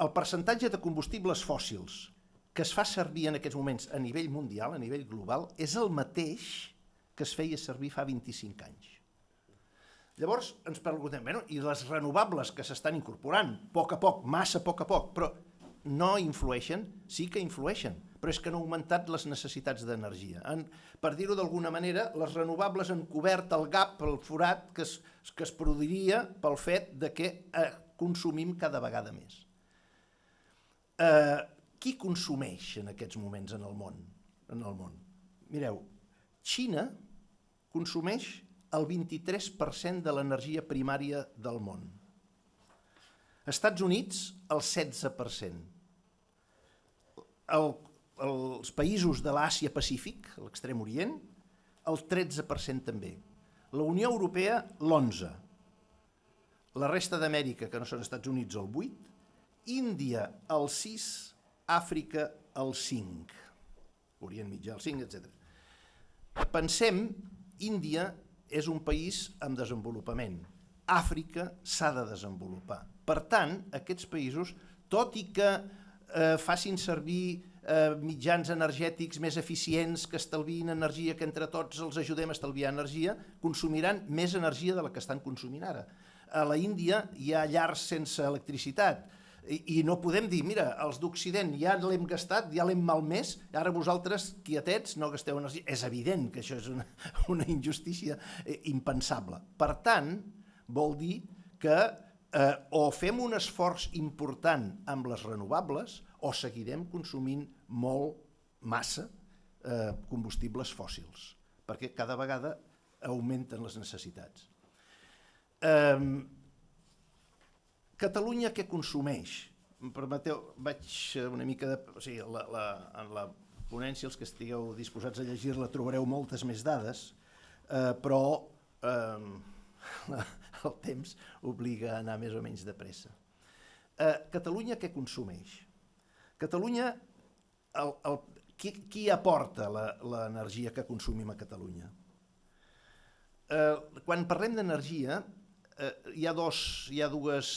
B: El percentatge de combustibles fòssils que es fa servir en aquests moments a nivell mundial, a nivell global, és el mateix que es feia servir fa 25 anys. Llavors ens preguntem, i les renovables que s'estan incorporant, a poc, massa a poc, però no influeixen? Sí que influeixen, però és que han augmentat les necessitats d'energia. Per dir-ho d'alguna manera, les renovables han cobert el gap, el forat que es produiria pel fet de que consumim cada vegada més. Qui consumeix en aquests moments en el món? Mireu, Xina consumeix el 23% de l'energia primària del món. Estats Units, el 16%. Els països de l'Àsia Pacífic, l'extrem orient, el 13% també. La Unió Europea, l'11%. La resta d'Amèrica, que no són Estats Units, el 8%. Índia, el 6%. Àfrica, el 5%. Orient Mitjà, el 5%, etc. Pensem, Índia és un país en desenvolupament. Àfrica s'ha de desenvolupar. Per tant, aquests països, tot i que facin servir mitjans energètics més eficients, que estalviïn energia, que entre tots els ajudem a estalviar energia, consumiran més energia de la que estan consumint ara. A la Índia hi ha llars sense electricitat i no podem dir, mira, els d'Occident ja l'hem gastat, ja l'hem malmès, ara vosaltres, quietets, no gasteu energia. És evident que això és una injustícia impensable. Per tant, vol dir que o fem un esforç important amb les renovables o seguirem consumint massa combustibles fòssils, perquè cada vegada augmenten les necessitats. Catalunya què consumeix? Em permeteu, vaig una mica de... O sigui, en la ponència, els que estigueu disposats a llegir-la, trobareu moltes més dades, però el temps obliga a anar més o menys de pressa. Catalunya què consumeix? Catalunya, qui aporta l'energia que consumim a Catalunya? Quan parlem d'energia, hi ha dues...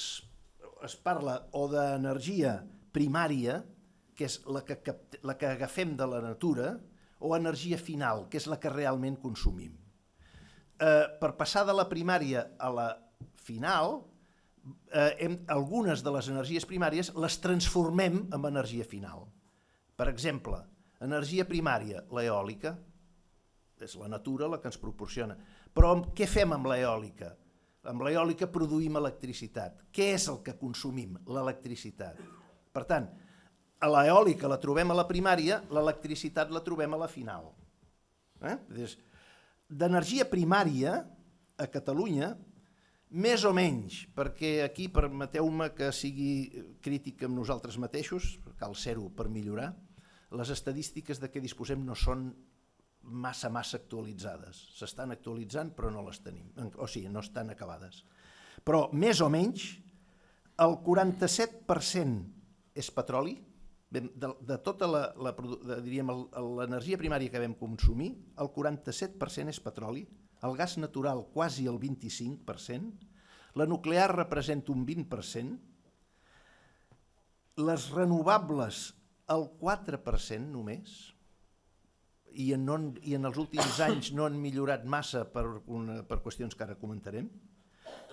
B: Es parla o d'energia primària, que és la que agafem de la natura, o energia final, que és la que realment consumim. Per passar de la primària a la final, algunes de les energies primàries les transformem en energia final. Per exemple, energia primària, l'eòlica, és la natura la que ens proporciona, Però què fem amb l'eòlica? Amb l'eòlica produïm electricitat. Què és el que consumim? L'electricitat. Per tant, a l'eòlica la trobem a la primària, l'electricitat la trobem a la final. D'energia primària, a Catalunya, més o menys, perquè aquí permeteu-me que sigui crític amb nosaltres mateixos, cal ser-ho per millorar, les estadístiques de què disposem no són massa actualitzades. S'estan actualitzant però no les tenim, o sigui, no estan acabades. Però més o menys el 47% és petroli, de tota l'energia primària que vam consumir, el 47% és petroli, el gas natural quasi el 25%, la nuclear representa un 20%, les renovables el 4% només, i en els últims anys no han millorat massa per qüestions que ara comentarem,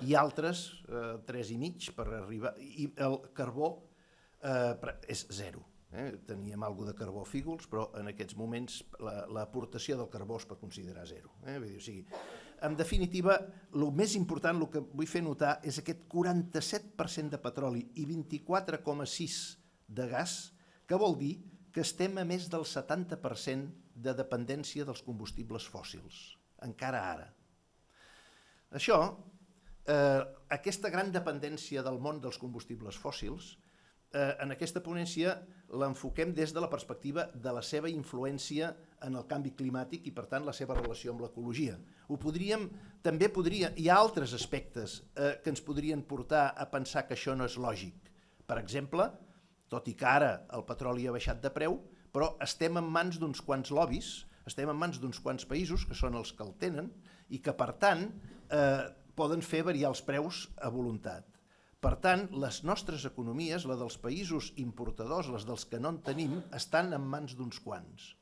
B: i altres 3,5% per arribar, i el carbó és zero. Teníem alguna de carbó fígols, però en aquests moments l'aportació del carbó es pot considerar zero. En definitiva, el més important, el que vull fer notar, és aquest 47% de petroli i 24,6% de gas, que vol dir que estem a més del 70% de dependència dels combustibles fòssils, encara ara. Això, aquesta gran dependència del món dels combustibles fòssils, en aquesta ponència l'enfoquem des de la perspectiva de la seva influència en el canvi climàtic i, per tant, la seva relació amb l'ecologia. Hi ha altres aspectes que ens podrien portar a pensar que això no és lògic. Per exemple, tot i que ara el petroli ha baixat de preu, però estem en mans d'uns quants lobbies, estem en mans d'uns quants països, que són els que el tenen, i que, per tant, poden fer variar els preus a voluntat. Per tant, les nostres economies, la dels països importadors, les dels que no en tenim, estan en mans d'uns quants.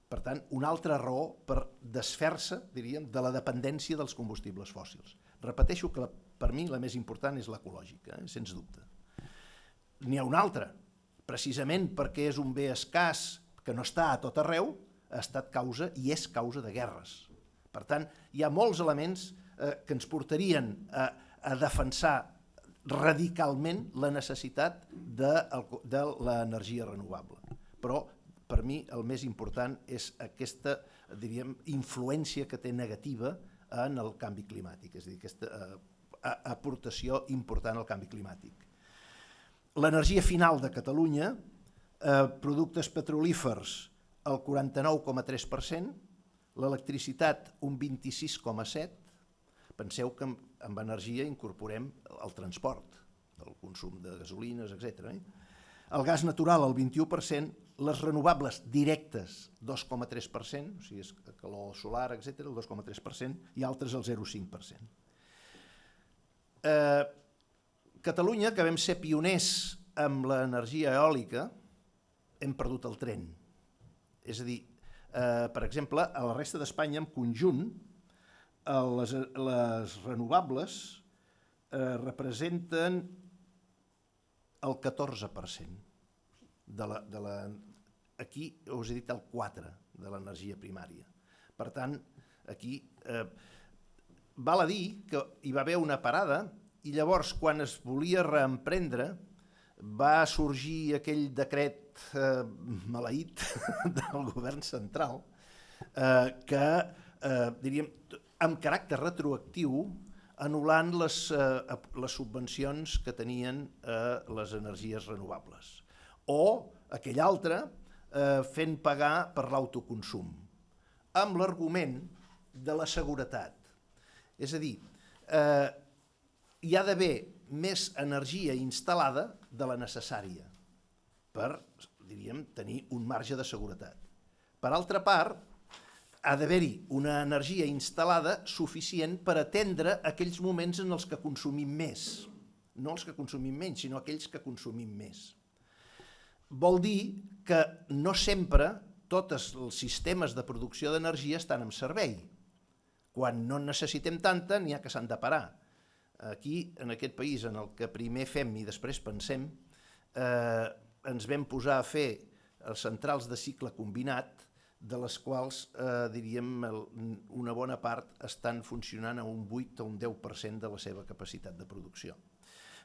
B: Per tant, una altra raó per desfer-se, diríem, de la dependència dels combustibles fòssils. Repeteixo que per mi la més important és l'ecològica, sens dubte. N'hi ha una altra, precisament perquè és un bé escàs que no està a tot arreu, ha estat causa i és causa de guerres. Per tant, hi ha molts elements que ens portarien a defensar radicalment la necessitat de l'energia renovable. Però, per mi, el més important és aquesta, diríem, influència que té negativa en el canvi climàtic, és a dir, aquesta aportació important al canvi climàtic. L'energia final de Catalunya, productes petrolífers, el 49,3%, l'electricitat un 26,7%, penseu que amb energia incorporem el transport, el consum de gasolines, etc. El gas natural, el 21%, les renovables directes, 2,3%, o sigui, és calor solar, etc., el 2,3%, i altres el 0,5%. Catalunya, que vam ser pioners amb l'energia eòlica, hem perdut el tren. És a dir, per exemple, a la resta d'Espanya, en conjunt, les renovables representen el 14%. Aquí us he dit el 4% de l'energia primària. Per tant, aquí val a dir que hi va haver una parada i llavors, quan es volia reemprendre, va sorgir aquell decret maleït del govern central que, diríem, amb caràcter retroactiu, anul·lant les subvencions que tenien les energies renovables. O aquell altre fent pagar per l'autoconsum, amb l'argument de la seguretat. És a dir, hi ha d'haver més energia instal·lada de la necessària per, diríem, tenir un marge de seguretat. Per altra part, ha d'haver-hi una energia instal·lada suficient per atendre aquells moments en els que consumim més. No els que consumim menys, sinó aquells que consumim més. Vol dir que no sempre tots els sistemes de producció d'energia estan en servei. Quan no en necessitem tanta, n'hi ha que s'han de parar. Aquí, en aquest país, en el que primer fem i després pensem, ens vam posar a fer els centrals de cicle combinat de les quals, diríem, una bona part estan funcionant a un 8 o un 10% de la seva capacitat de producció.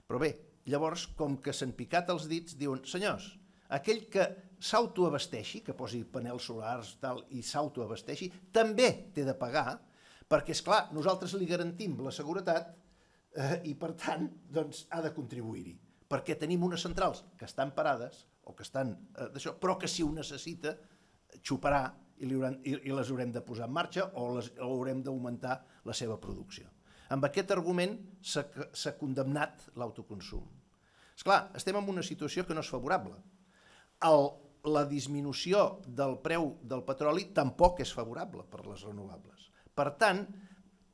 B: Però bé, llavors, com que s'han picat els dits, diuen, senyors, aquell que s'autoabasteixi, que posi panels solars i s'autoabasteixi, també té de pagar, perquè, esclar, nosaltres li garantim la seguretat i, per tant, doncs, ha de contribuir-hi. Perquè tenim unes centrals que estan parades, o que estan d'això, però que si ho necessita, xuparà i les haurem de posar en marxa o haurem d'augmentar la seva producció. Amb aquest argument s'ha condemnat l'autoconsum. Esclar, estem en una situació que no és favorable. La disminució del preu del petroli tampoc és favorable per les renovables. Per tant,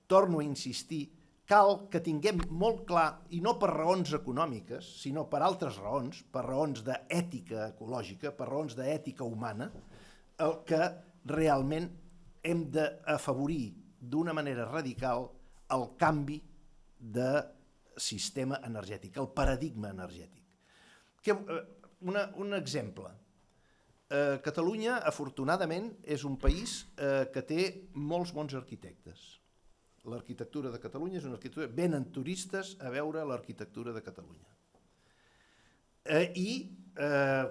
B: torno a insistir, cal que tinguem molt clar, i no per raons econòmiques, sinó per altres raons, per raons d'ètica ecològica, per raons d'ètica humana, el que realment hem d'afavorir d'una manera radical el canvi de sistema energètic, el paradigma energètic. Un exemple. Catalunya, afortunadament, és un país que té molts bons arquitectes. L'arquitectura de Catalunya és una arquitectura... Venen turistes a veure l'arquitectura de Catalunya. I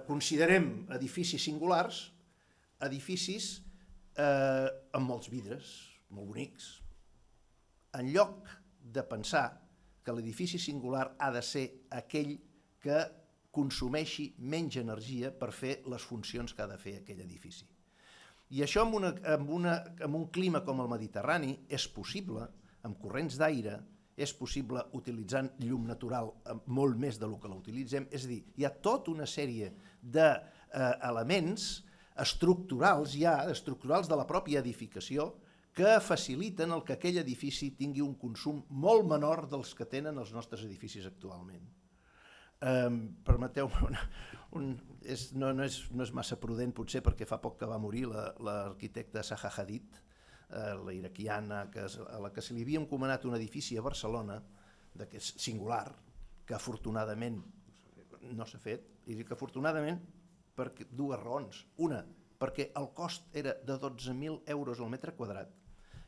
B: considerem edificis singulars, edificis amb molts vidres, molt bonics, en lloc de pensar que l'edifici singular ha de ser aquell que consumeixi menys energia per fer les funcions que ha de fer aquell edifici. I això en un clima com el Mediterrani és possible, amb corrents d'aire, és possible utilitzant llum natural molt més del que l'utilitzem, és a dir, hi ha tota una sèrie d'elements estructurals de la pròpia edificació que faciliten el que aquell edifici tingui un consum molt menor dels que tenen els nostres edificis actualment. Permeteu-me, no és massa prudent potser perquè fa poc que va morir l'arquitecta Zaha Hadid, la iraquiana, a la que se li havia encomanat un edifici a Barcelona singular, que afortunadament no s'ha fet, i dic afortunadament per dues raons. Una, perquè el cost era de 12.000 euros al metre quadrat,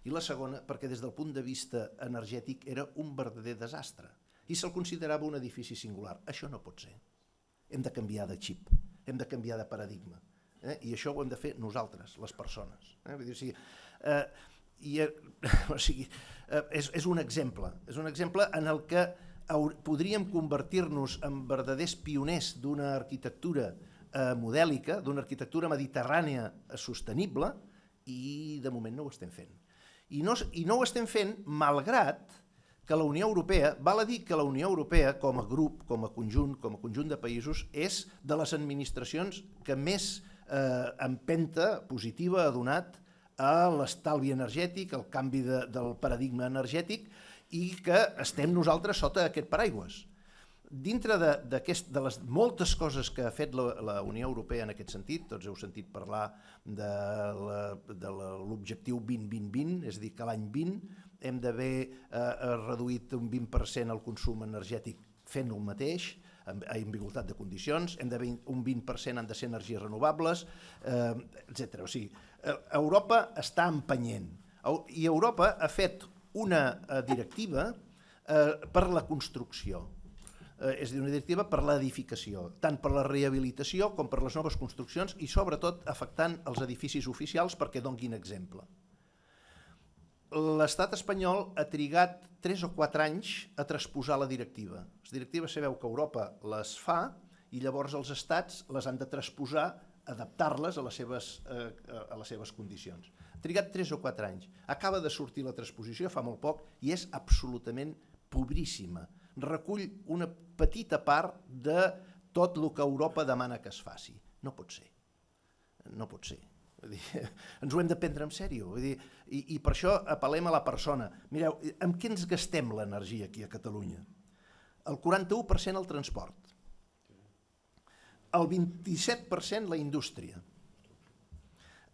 B: i la segona, perquè des del punt de vista energètic era un verdader desastre, i se'l considerava un edifici singular. Això no pot ser. Hem de canviar de xip, hem de canviar de paradigma, i això ho hem de fer nosaltres, les persones. Vull dir, és un exemple en el que podríem convertir-nos en verdaders pioners d'una arquitectura modèlica, d'una arquitectura mediterrània sostenible, i de moment no ho estem fent. I no ho estem fent malgrat que la Unió Europea, val a dir que la Unió Europea com a grup, com a conjunt de països, és de les administracions que més empenta positiva ha donat a l'estalvi energètic, al canvi del paradigma energètic, i que estem nosaltres sota aquest paraigües. Dintre de les moltes coses que ha fet la Unió Europea en aquest sentit, tots heu sentit parlar de l'objectiu 20-20-20, és a dir, que l'any 20 hem d'haver reduït un 20% el consum energètic fent el mateix, amb igualtat de condicions, hem d'haver un 20% han de ser energies renovables, etc. O sigui, Europa està empenyent, i Europa ha fet una directiva per la construcció, és a dir, una directiva per l'edificació, tant per la rehabilitació com per les noves construccions, i sobretot afectant els edificis oficials perquè donguin exemple. L'estat espanyol ha trigat 3 o 4 anys a transposar la directiva. Les directives sabeu que Europa les fa i llavors els estats les han de transposar, adaptar-les a les seves condicions. Ha trigat 3 o 4 anys. Acaba de sortir la transposició fa molt poc i és absolutament pobríssima. Recull una petita part de tot el que Europa demana que es faci. No pot ser. No pot ser. Ens ho hem de prendre en sèrio. I per això apel·lem a la persona. Mireu, amb què ens gastem l'energia aquí a Catalunya? El 41% al transport, el 27% la indústria,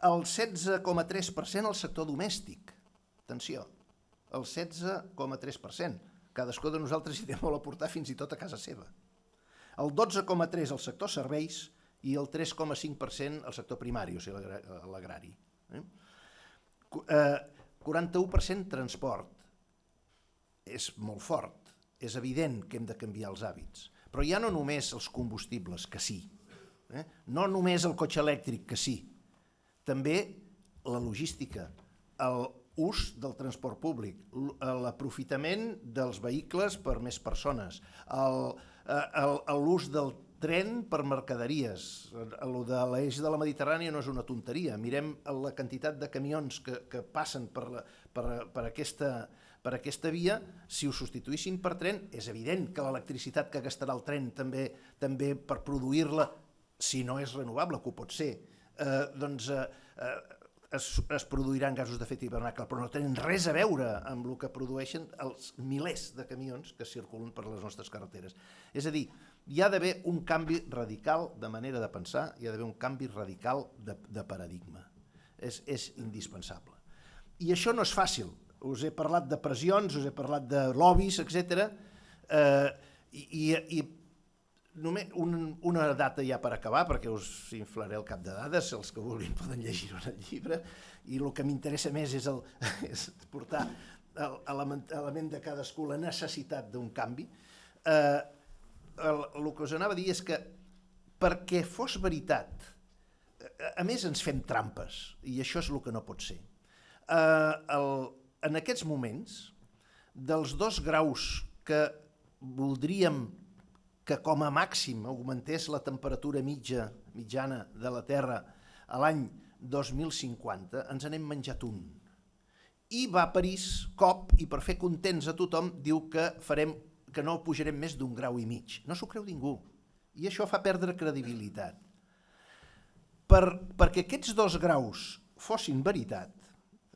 B: el 16,3% al sector domèstic. Atenció, el 16,3%. Cadascú de nosaltres hi té molt a portar fins i tot a casa seva. El 12,3% al sector serveis i el 3,5% al sector primari, o sigui, l'agrari. 41% transport. És molt fort. És evident que hem de canviar els hàbits. Però ja no només els combustibles, que sí. No només el cotxe elèctric, que sí. També la logística, l'ús del transport públic, l'aprofitament dels vehicles per més persones, l'ús del tren per mercaderies. El de l'eix de la Mediterrània no és una tonteria. Mirem la quantitat de camions que passen per aquesta via. Si ho substituïssin per tren, és evident que l'electricitat que gastarà el tren també per produir-la, si no és renovable, que ho pot ser, doncs es produiran gasos d'efecte hivernacle, però no tenen res a veure amb el que produeixen els milers de camions que circulen per les nostres carreteres. És a dir, hi ha d'haver un canvi radical de manera de pensar, hi ha d'haver un canvi radical de paradigma. És indispensable. I això no és fàcil. Us he parlat de pressions, us he parlat de lobbies, etc. I només una data ja per acabar, perquè us inflaré el cap de dades, els que vulguin poden llegir-ho en el llibre, i el que m'interessa més és portar a la ment de cadascú la necessitat d'un canvi. El que us anava a dir és que perquè fos veritat, a més ens fem trampes, i això és el que no pot ser. En aquests moments, dels 2 graus que voldríem que com a màxim augmentés la temperatura mitjana de la Terra a l'any 2050, ens n'hem menjat un. I va a París, COP, i per fer contents a tothom, diu que no pujarem més d'1,5 graus. No s'ho creu ningú. I això fa perdre credibilitat. Perquè aquests 2 graus fossin veritat,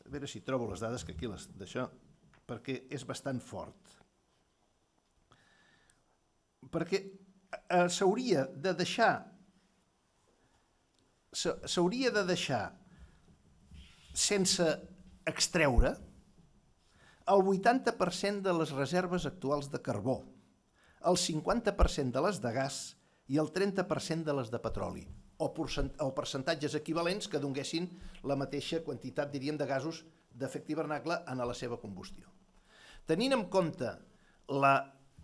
B: a veure si trobo les dades que aquí d'això, perquè és bastant fort. Perquè s'hauria de deixar sense extreure el 80% de les reserves actuals de carbó, el 50% de les de gas i el 30% de les de petroli, o percentatges equivalents que donguessin la mateixa quantitat, diríem, de gasos d'efecte hivernacle en la seva combustió. Tenint en compte la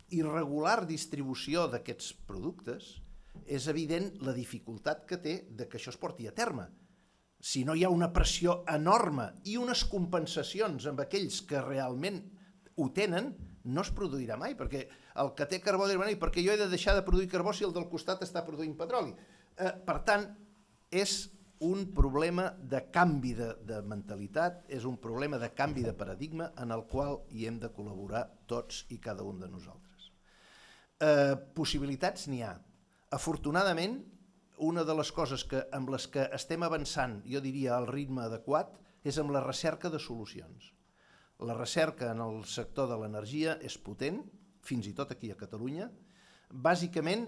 B: irregular distribució d'aquests productes, és evident la dificultat que té que això es porti a terme. Si no hi ha una pressió enorme i unes compensacions amb aquells que realment ho tenen, no es produirà mai, perquè el que té carbó dirà, perquè jo he de deixar de produir carbó si el del costat està produint petroli. Per tant, és un problema de canvi de mentalitat, és un problema de canvi de paradigma en el qual hi hem de col·laborar tots i cada un de nosaltres. Possibilitats n'hi ha. Afortunadament, una de les coses amb les que estem avançant, jo diria al ritme adequat, és amb la recerca de solucions. La recerca en el sector de l'energia és potent, fins i tot aquí a Catalunya, bàsicament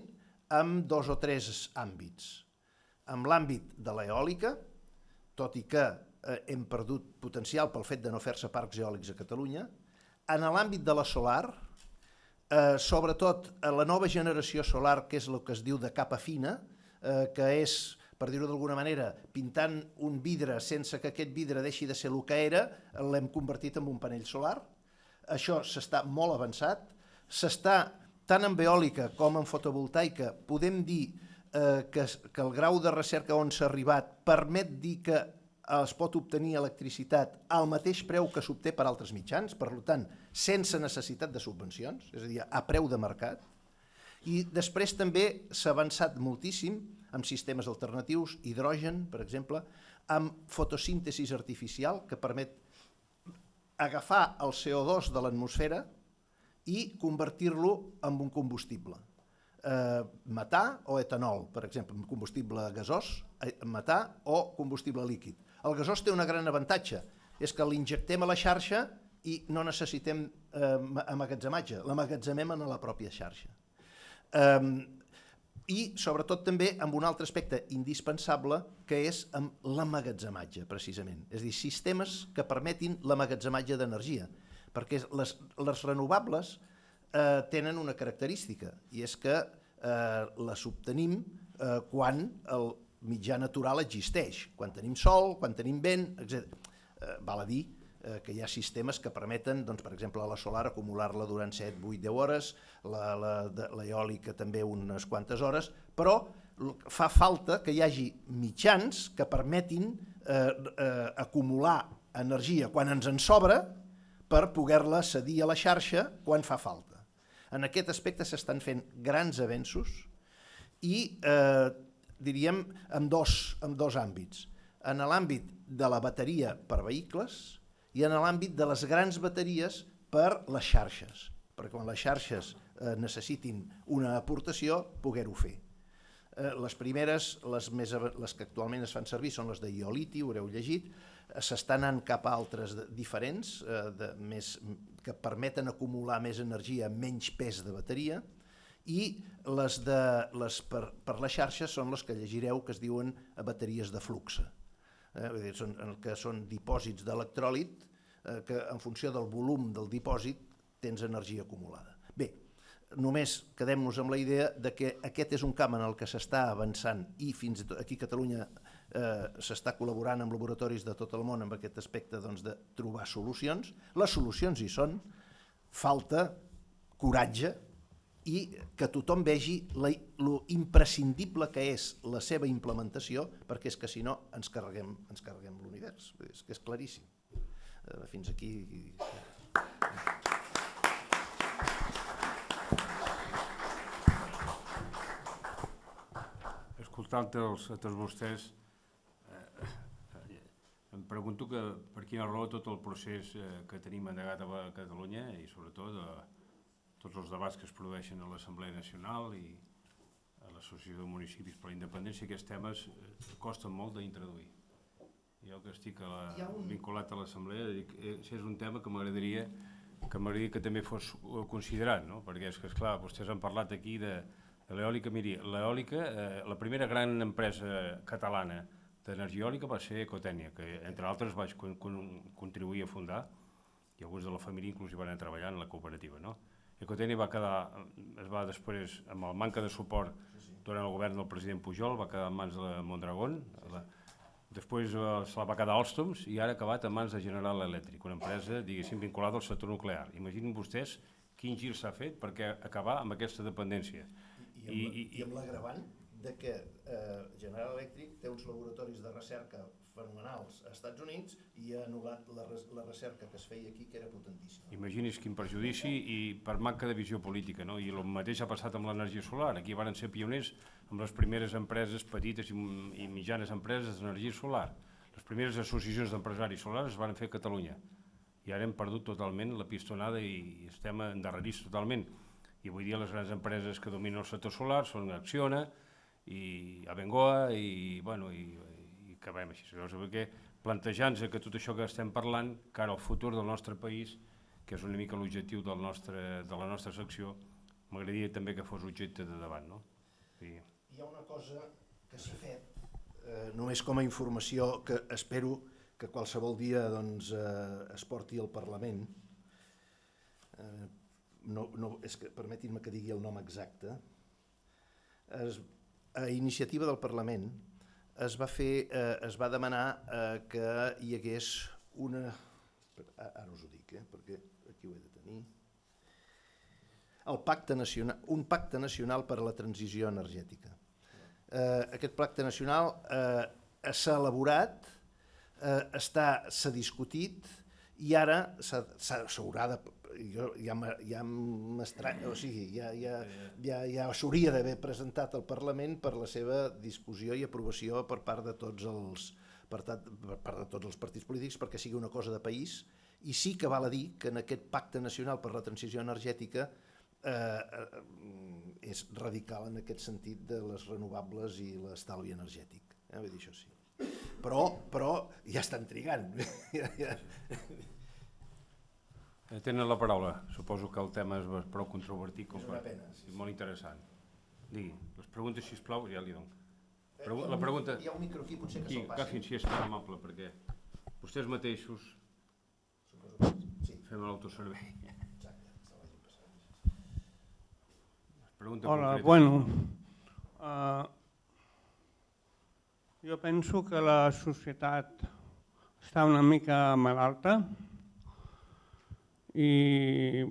B: amb 2 o 3 àmbits. En l'àmbit de l'eòlica, tot i que hem perdut potencial pel fet de no fer-se parcs eòlics a Catalunya, en l'àmbit de la solar, sobretot la nova generació solar, que és el que es diu de capa fina, que és, per dir-ho d'alguna manera, pintant un vidre sense que aquest vidre deixi de ser el que era, l'hem convertit en un panell solar. Això s'està molt avançat. S'està, tant en eòlica com en fotovoltaica, podem dir que el grau de recerca on s'ha arribat permet dir que es pot obtenir electricitat al mateix preu que s'obté per altres mitjans, per tant, sense necessitat de subvencions, és a dir, a preu de mercat. I després també s'ha avançat moltíssim amb sistemes alternatius, hidrogen, per exemple, amb fotosíntesi artificial, que permet agafar el CO2 de l'atmosfera i convertir-lo en un combustible. Metà o etanol, per exemple, combustible gasós, metà o combustible líquid. El gasós té un gran avantatge, és que l'injectem a la xarxa i no necessitem emmagatzematge, l'emmagatzemem en la pròpia xarxa. I sobretot també amb un altre aspecte indispensable, que és amb l'emmagatzematge, precisament. És a dir, sistemes que permetin l'emmagatzematge d'energia, perquè les renovables tenen una característica, i és que les obtenim quan el mitjà natural existeix, quan tenim sol, quan tenim vent, etc. Val a dir que hi ha sistemes que permeten, doncs, per exemple, la solar acumular-la durant 7, 8, 10 hores, l'eòlica també unes quantes hores, però fa falta que hi hagi mitjans que permetin acumular energia quan ens en sobra per poder-la cedir a la xarxa quan fa falta. En aquest aspecte s'estan fent grans avenços i, diríem, en dos àmbits. En l'àmbit de la bateria per vehicles i en l'àmbit de les grans bateries per les xarxes, perquè quan les xarxes necessitin una aportació, poder-ho fer. Les primeres, les que actualment es fan servir, són les d'ioliti, ho haureu llegit, s'estan anant cap a altres diferents, que permeten acumular més energia amb menys pes de bateria, i les per les xarxes són les que llegireu, que es diuen bateries de flux, que són dipòsits d'electròlit que en funció del volum del dipòsit tens energia acumulada. Bé, només quedem-nos amb la idea de que aquest és un camp en el que s'està avançant i fins i tot aquí a Catalunya s'està col·laborant amb laboratoris de tot el món en aquest aspecte de trobar solucions. Les solucions hi són, falta coratge i que tothom vegi lo imprescindible que és la seva implementació, perquè és que si no ens carreguem l'univers, és que és claríssim. Fins aquí...
A: Escoltant-los a tots vostès, em pregunto per quina raó tot el procés que tenim endegat a Catalunya i sobretot tots els debats que es produeixen a l'Assemblea Nacional i a l'Associació de Municipis per la Independència, aquests temes costen molt d'introduir. Jo que estic vinculat a l'Assemblea, és un tema que m'agradaria que també fos considerat, perquè és que, esclar, vostès han parlat aquí de l'eòlica. Miri, l'eòlica, la primera gran empresa catalana d'energia eòlica va ser Ecotènia, que entre altres vaig contribuir a fundar, i alguns de la família inclús hi van treballar en la cooperativa. Ecotènia es va després, amb el manca de suport durant el govern del president Pujol, va quedar en mans de Mondragón, després se la va quedar Alstoms i ara ha acabat en mans de General Electric, una empresa, diguéssim, vinculada al sector nuclear. Imaginin vostès quin gir s'ha fet perquè acabar amb aquesta dependència.
B: I amb l'agravant de que General Electric té uns laboratoris de recerca fenomenals als Estats Units i ha anul·lat la recerca que es feia aquí, que era potentíssima.
A: Imagini's quin perjudici i per manca de visió política, I el mateix ha passat amb l'energia solar. Aquí van ser pioners amb les primeres empreses, petites i mitjanes empreses d'energia solar. Les primeres associacions d'empresaris solars es van fer a Catalunya. I ara hem perdut totalment la pistonada i estem endarrerits totalment. I avui dia les grans empreses que dominen el sector solar són Acciona i Abengoa i acabem així. Perquè plantejant-nos que tot això que estem parlant, cara al futur del nostre país, que és una mica l'objectiu de la nostra secció, m'agradaria també que fos objecte de debat.
B: Hi ha una cosa que s'ha fet, només com a informació, que espero que qualsevol dia es porti al Parlament. Permetin-me que digui el nom exacte. A iniciativa del Parlament es va demanar que hi hagués una... Ara us ho dic, perquè aquí ho he de tenir. Un pacte nacional per a la transició energètica. Aquest pacte nacional s'ha elaborat, s'ha discutit i ara s'haurà de... Ja s'hauria d'haver presentat al Parlament per la seva discussió i aprovació per part de tots els partits polítics perquè sigui una cosa de país, i sí que val a dir que en aquest pacte nacional per la transició energètica és radical en aquest sentit de les renovables i l'estalvi energètic. Vull dir, això sí. Però ja estan trigant.
A: Tenen la paraula. Suposo que el tema és prou controvertit.
B: És una pena.
A: És molt interessant. Digui, les preguntes, sisplau, ja li dono. La pregunta...
B: Hi ha un micro aquí, potser que se'l passi.
A: Agafin, si és tan amable, perquè vostès mateixos fem l'autoservei.
B: Exacte, se l'hagin passat.
D: Hola, bueno, Jo penso que la societat està una mica malalta i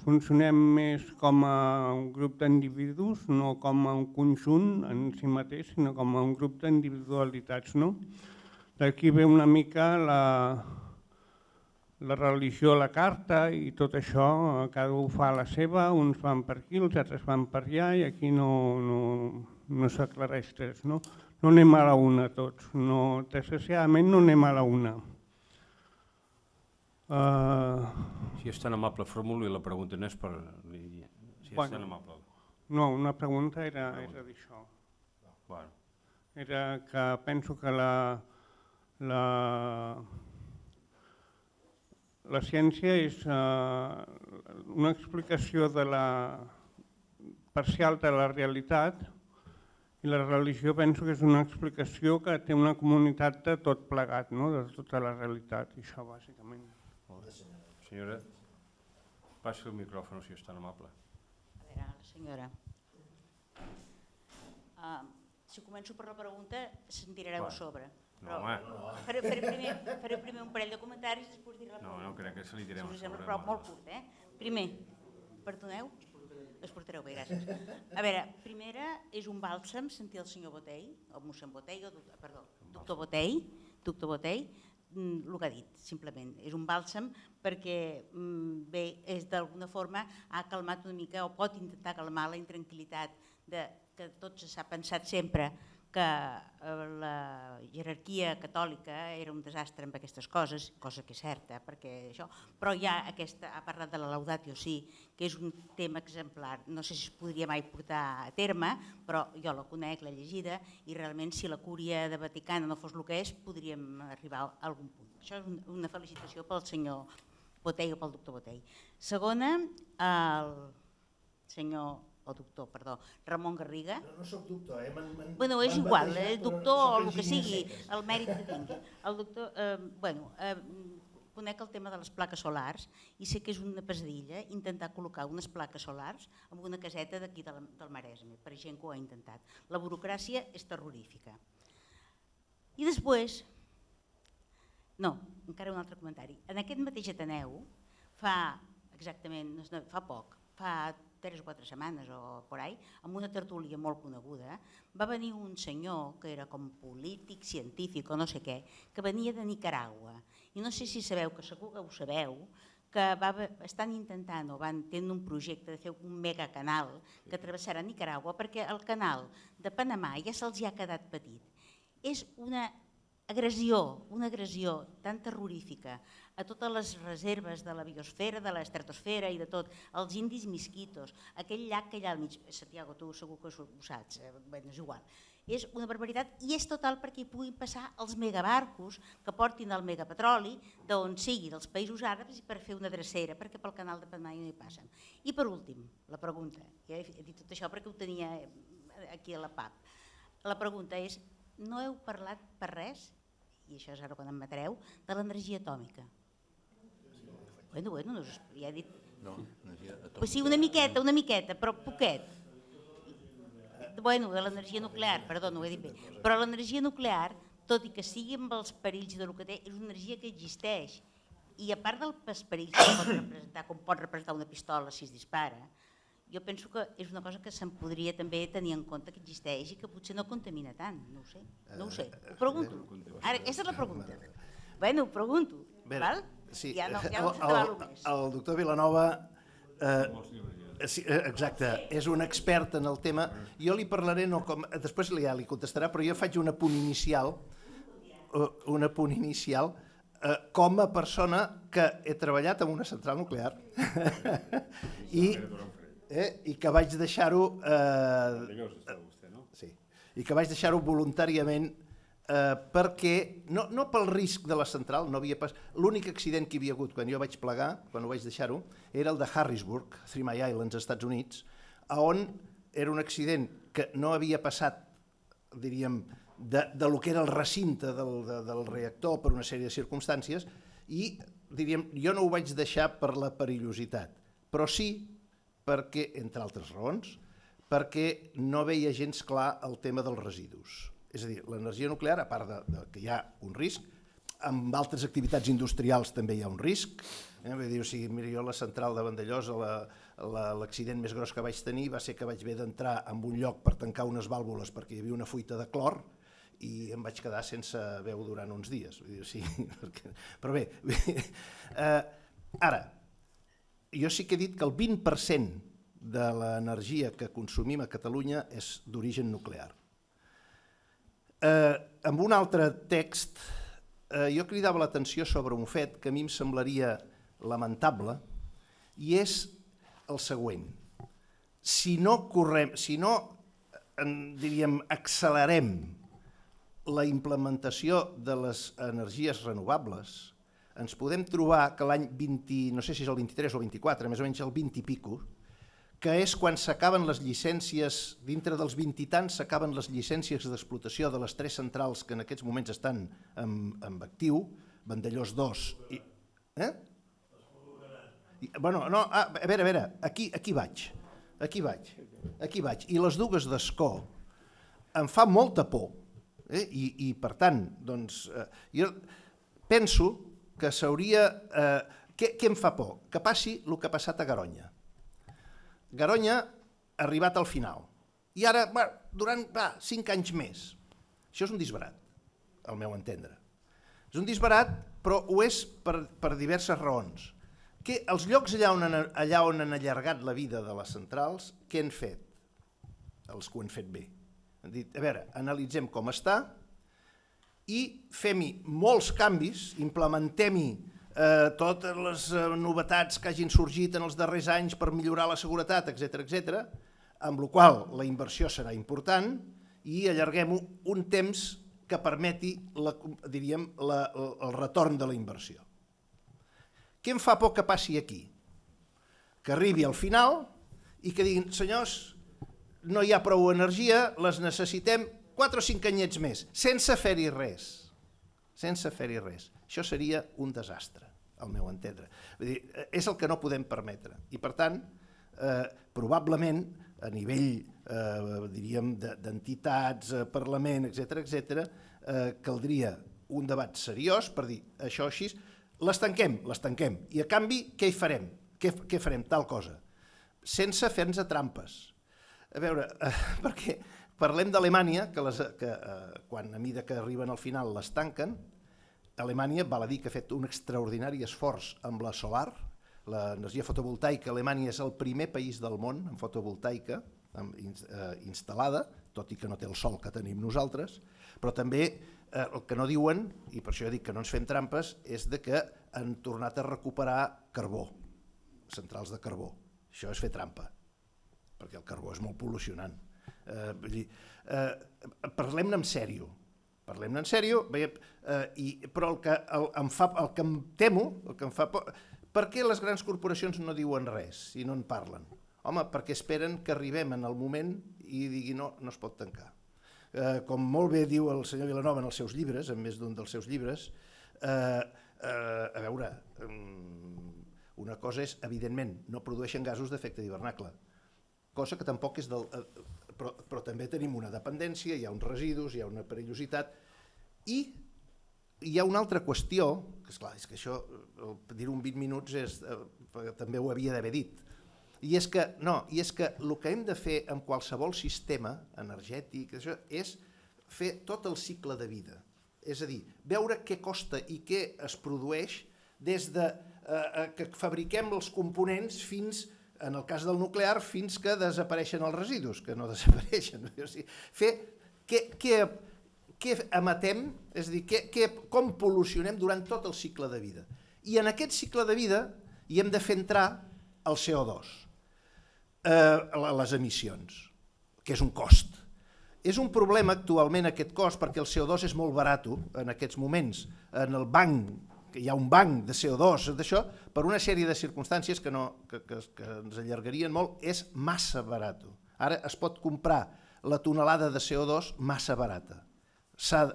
D: funcionem més com a un grup d'individus, no com a un conjunt en si mateix, sinó com a un grup d'individualitats. No? D'aquí ve una mica la religió a la carta i tot això, cada un fa la seva, uns van per aquí, els altres van per allà i aquí no s'aclareix res. No anem a la una tots, desgraciadament no anem a la una.
A: Si és tan amable, formuli la pregunta, no és per Lídia. Si és tan amable.
D: No, una pregunta era d'això.
A: Bueno.
D: Era que penso que la ciència és una explicació parcial de la realitat i la religió penso que és una explicació que té una comunitat de tot plegat, no? De tota la realitat, i això bàsicament.
A: Senyora, passi el micròfon si és tan amable.
E: A veure, la senyora. Si començo per la pregunta, se'n tirareu a sobre.
A: No, home.
E: Faré primer un parell de comentaris i després diré la pregunta.
A: No crec que se li tirem a sobre.
E: Si us sembla, però molt curt, eh? Primer, perdoneu? Es portareu bé, gràcies. A veure, primera és un bàlsam sentir el senyor Botey, o mossèn Botey, perdó, doctor Botey, el que ha dit, simplement. És un bàlsam perquè bé, d'alguna forma ha calmat una mica o pot intentar calmar la intranquil·litat que tots s'ha pensat sempre que la jerarquia catòlica era un desastre amb aquestes coses, cosa que és certa, però ja ha parlat de la Laudatio Si, que és un tema exemplar, no sé si es podria mai portar a terme, però jo la conec, l'he llegida, i realment si la cúria de Vaticana no fos el que és, podríem arribar a algun punt. Això és una felicitació pel senyor Botey o pel doctor Botey. Segona, el senyor Ramon Garriga.
B: No soc doctor,
E: Bueno, és igual, doctor o el que sigui, el mèrit que tingui. El doctor, conec el tema de les plaques solars i sé que és una pesadilla intentar col·locar unes plaques solars en una caseta d'aquí del Maresme, per gent que ho ha intentat. La burocràcia és terrorífica. I després, encara un altre comentari. En aquest mateix Ateneu, fa poc, fa 3 o 4 setmanes o por ahí, amb una tertúlia molt coneguda, va venir un senyor que era com polític, científic o no sé què, que venia de Nicaragua. I no sé si sabeu, que segur que ho sabeu, que estan intentant o tenen un projecte de fer un megacanal que travessarà Nicaragua perquè el canal de Panamà ja se'ls ha quedat petit. És una agressió tan terrorífica a totes les reserves de la biosfera, de l'estratosfera i de tot, els indis misquitos, aquell llac que hi ha al mig, Santiago, tu segur que ho saps, és igual, és una barbaritat i és total perquè hi puguin passar els megabarcos que portin el megapetroli d'on sigui, dels països àrabs, per fer una drecera, perquè pel canal de Panamà no hi passen. I per últim, la pregunta, ja he dit tot això perquè ho tenia aquí a la PAP, la pregunta és, no heu parlat per res, i això és ara quan em matareu, de l'energia atòmica. Bueno, ja he dit... Sí, una miqueta, però poquet. Bueno, de l'energia nuclear, perdó, no ho he dit bé. Però l'energia nuclear, tot i que sigui amb els perills del que té, és una energia que existeix. I a part dels perills que pot representar, com pot representar una pistola si es dispara, jo penso que és una cosa que se'n podria també tenir en compte que existeix i que potser no contamina tant, no ho sé, ho pregunto. Ara, aquesta és la pregunta. Bueno, ho pregunto, val? Ja no s'atabalo més.
B: El doctor Vilanova, exacte, és un expert en el tema. Jo li parlaré, després ja li contestarà, però jo faig un apunt inicial com a persona que he treballat en una central nuclear i que vaig deixar-ho voluntàriament perquè, no pel risc de la central, l'únic accident que hi havia hagut quan jo vaig plegar, quan ho vaig deixar-ho, era el de Harrisburg, Three Mile Island, als Estats Units, on era un accident que no havia passat, diríem, de lo que era el recinte del reactor per una sèrie de circumstàncies i, diríem, jo no ho vaig deixar per la perillositat, però sí perquè, entre altres raons, perquè no veia gens clar el tema dels residus. És a dir, l'energia nuclear, a part que hi ha un risc, amb altres activitats industrials també hi ha un risc. Vull dir, o sigui, mira, jo a la central de Vandellós, l'accident més gros que vaig tenir va ser que vaig haver d'entrar en un lloc per tancar unes vàlvules perquè hi havia una fuita de clor i em vaig quedar sense veu durant uns dies. Vull dir, sí, però bé, ara, jo sí que he dit que el 20% de l'energia que consumim a Catalunya és d'origen nuclear. Amb un altre text, jo cridava l'atenció sobre un fet que a mi em semblaria lamentable i és el següent. Si no diríem, accelerem la implementació de les energies renovables, ens podem trobar que l'any 20, no sé si és el 23 o el 24, més o menys el 20 i pico, que és quan s'acaben les llicències, dintre dels 20 i tants, s'acaben les llicències d'explotació de les 3 centrals que en aquests moments estan en actiu, Vandellós 2 i... Bueno, no, a veure, aquí vaig. I les dues d'Escó em fa molta por, i per tant, doncs, jo penso que s'hauria... Què em fa por? Que passi el que ha passat a Garoña. Garoña ha arribat al final. I ara, durant 5 anys més. Això és un disbarat, al meu entendre. És un disbarat, però ho és per diverses raons. Que els llocs allà on han allargat la vida de les centrals, què han fet? Els que ho han fet bé. Han dit, a veure, analitzem com està i fem-hi molts canvis, implementem-hi totes les novetats que hagin sorgit en els darrers anys per millorar la seguretat, etc., amb la qual la inversió serà important i allarguem-ho un temps que permeti, diríem, el retorn de la inversió. Què em fa por que passi aquí? Que arribi al final i que diguin, senyors, no hi ha prou energia, les necessitem 4 o 5 anyets més, sense fer-hi res. Sense fer-hi res. Això seria un desastre, al meu entendre. Vull dir, és el que no podem permetre. I, per tant, probablement, a nivell, diríem, d'entitats, Parlament, etc., caldria un debat seriós per dir això així, les tanquem, i a canvi què hi farem? Què farem? Tal cosa. Sense fer-nos trampes. A veure, perquè parlem d'Alemanya, que quan a mida que arriben al final les tanquen, Alemanya, val a dir que ha fet un extraordinari esforç amb la solar, l'energia fotovoltaica. Alemanya és el primer país del món en fotovoltaica instal·lada, tot i que no té el sol que tenim nosaltres, però també el que no diuen, i per això jo dic que no ens fem trampes, és que han tornat a recuperar carbó, centrals de carbó. Això és fer trampa, perquè el carbó és molt pol·lucionant. Parlem-ne en sèrio, però el que em temo, el que em fa por, per què les grans corporacions no diuen res i no en parlen? Home, perquè esperen que arribem en el moment i diguin no es pot tancar. Com molt bé diu el senyor Vilanova en els seus llibres, en més d'un dels seus llibres, a veure, una cosa és, evidentment, no produeixen gasos d'efecte d'hivernacle, cosa que tampoc és del... Però també tenim una dependència, hi ha uns residus, hi ha una perillositat, i hi ha una altra qüestió, que esclar, és que això, dir-ho en 20 minuts també ho havia d'haver dit, i és que el que hem de fer en qualsevol sistema energètic és fer tot el cicle de vida, és a dir, veure què costa i què es produeix des de que fabriquem els components fins, en el cas del nuclear, fins que desapareixen els residus, que no desapareixen. Fer què emetem, és a dir, com pol·lucionem durant tot el cicle de vida. I en aquest cicle de vida hi hem de fer entrar el CO2, les emissions, que és un cost. És un problema actualment aquest cost perquè el CO2 és molt barat en aquests moments. En el banc, que hi ha un banc de CO2, d'això, per una sèrie de circumstàncies que ens allargarien molt, és massa barat. Ara es pot comprar la tonelada de CO2 massa barata. S'ha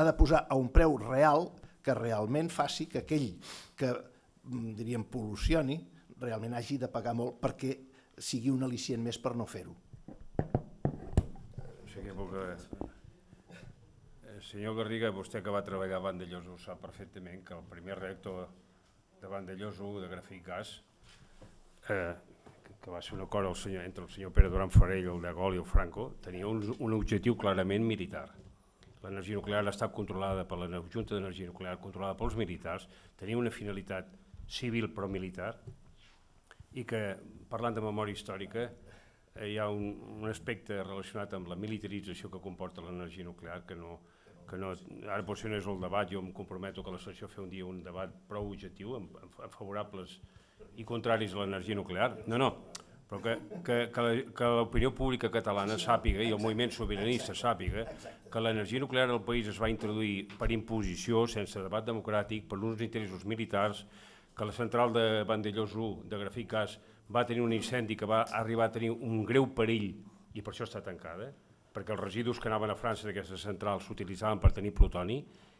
B: de posar a un preu real que realment faci que aquell que, diríem, pol·lucioni, realment hagi de pagar molt perquè sigui un al·licient més per no fer-ho.
A: Senyor Garriga, vostè que va treballar a Vandellós ho sap perfectament que el primer reactor de Vandellós 1 de grafit gas, que va ser un acord entre el senyor Pere Duran Farell, el de Gaulle i el Franco, tenia un objectiu clarament militar. L'energia nuclear ha estat controlada per la Junta d'Energia Nuclear, controlada pels militars, tenia una finalitat civil però militar, i que, parlant de memòria històrica, hi ha un aspecte relacionat amb la militarització que comporta l'energia nuclear que no, ara potser no és el debat, jo em comprometo que la sessió fer un dia un debat prou objectiu, amb favorables i contraris a l'energia nuclear. No, però que l'opinió pública catalana sàpiga, i el moviment sobiranista sàpiga, que l'energia nuclear al país es va introduir per imposició, sense debat democràtic, per uns interessos militars, que la central de Vandellós 1 de grafit gas va tenir un incendi que va arribar a tenir un greu perill, i per això està tancada, perquè els residus que anaven a França d'aquesta central s'utilitzaven per tenir plutoni,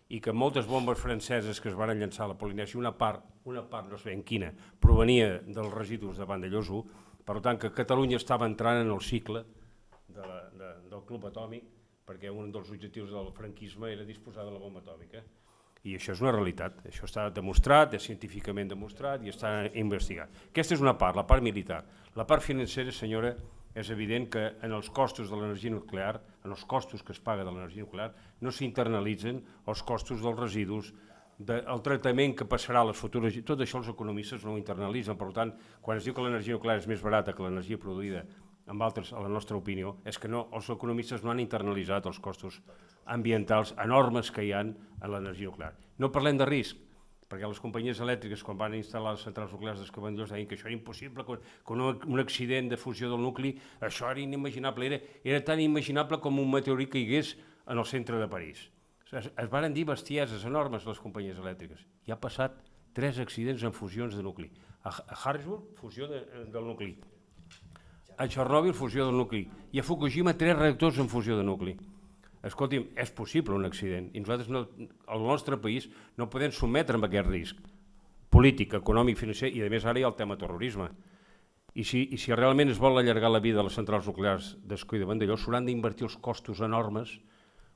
A: i que moltes bombes franceses que es van llançar a la Polinèsia, una part no sabem quina, provenia dels residus de Vandellós 1, per tant que Catalunya estava entrant en el cicle del club atòmic, perquè un dels objectius del franquisme era disposar de la bomba atòmica. I això és una realitat, això està demostrat, és científicament demostrat i està investigat. Aquesta és una part, la part militar. La part financera, senyora, és evident que en els costos de l'energia nuclear, en els costos que es paga de l'energia nuclear, no s'internalitzen els costos dels residus, el tractament que passarà a les futures... Tot això els economistes no ho internalitzen, per tant, quan es diu que l'energia nuclear és més barata que l'energia produïda amb altres, a la nostra opinió, és que no, els economistes no han internalitzat els costos ambientals enormes que hi ha en l'energia nuclear. No parlem de risc, perquè les companyies elèctriques, quan van instal·lar les centrals nuclears dels Vandellós, deien que això era impossible, que un accident de fusió del nucli, això era inimaginable, era tan imaginable com un meteorit que hi hagués en el centre de París. Es van dir bestieses enormes les companyies elèctriques. I ha passat 3 accidents en fusions de nucli. A Harrisburg, fusió del nucli. A Chernobyl, fusió del nucli, i a Fukushima 3 reactors en fusió de nucli. Escolti'm, és possible un accident, i nosaltres, al nostre país, no podem sotmetre amb aquest risc polític, econòmic, financer, i a més ara hi ha el tema terrorisme. I si realment es vol allargar la vida de les centrals nuclears d'Ascó i de Vandellós, s'hauran d'invertir els costos enormes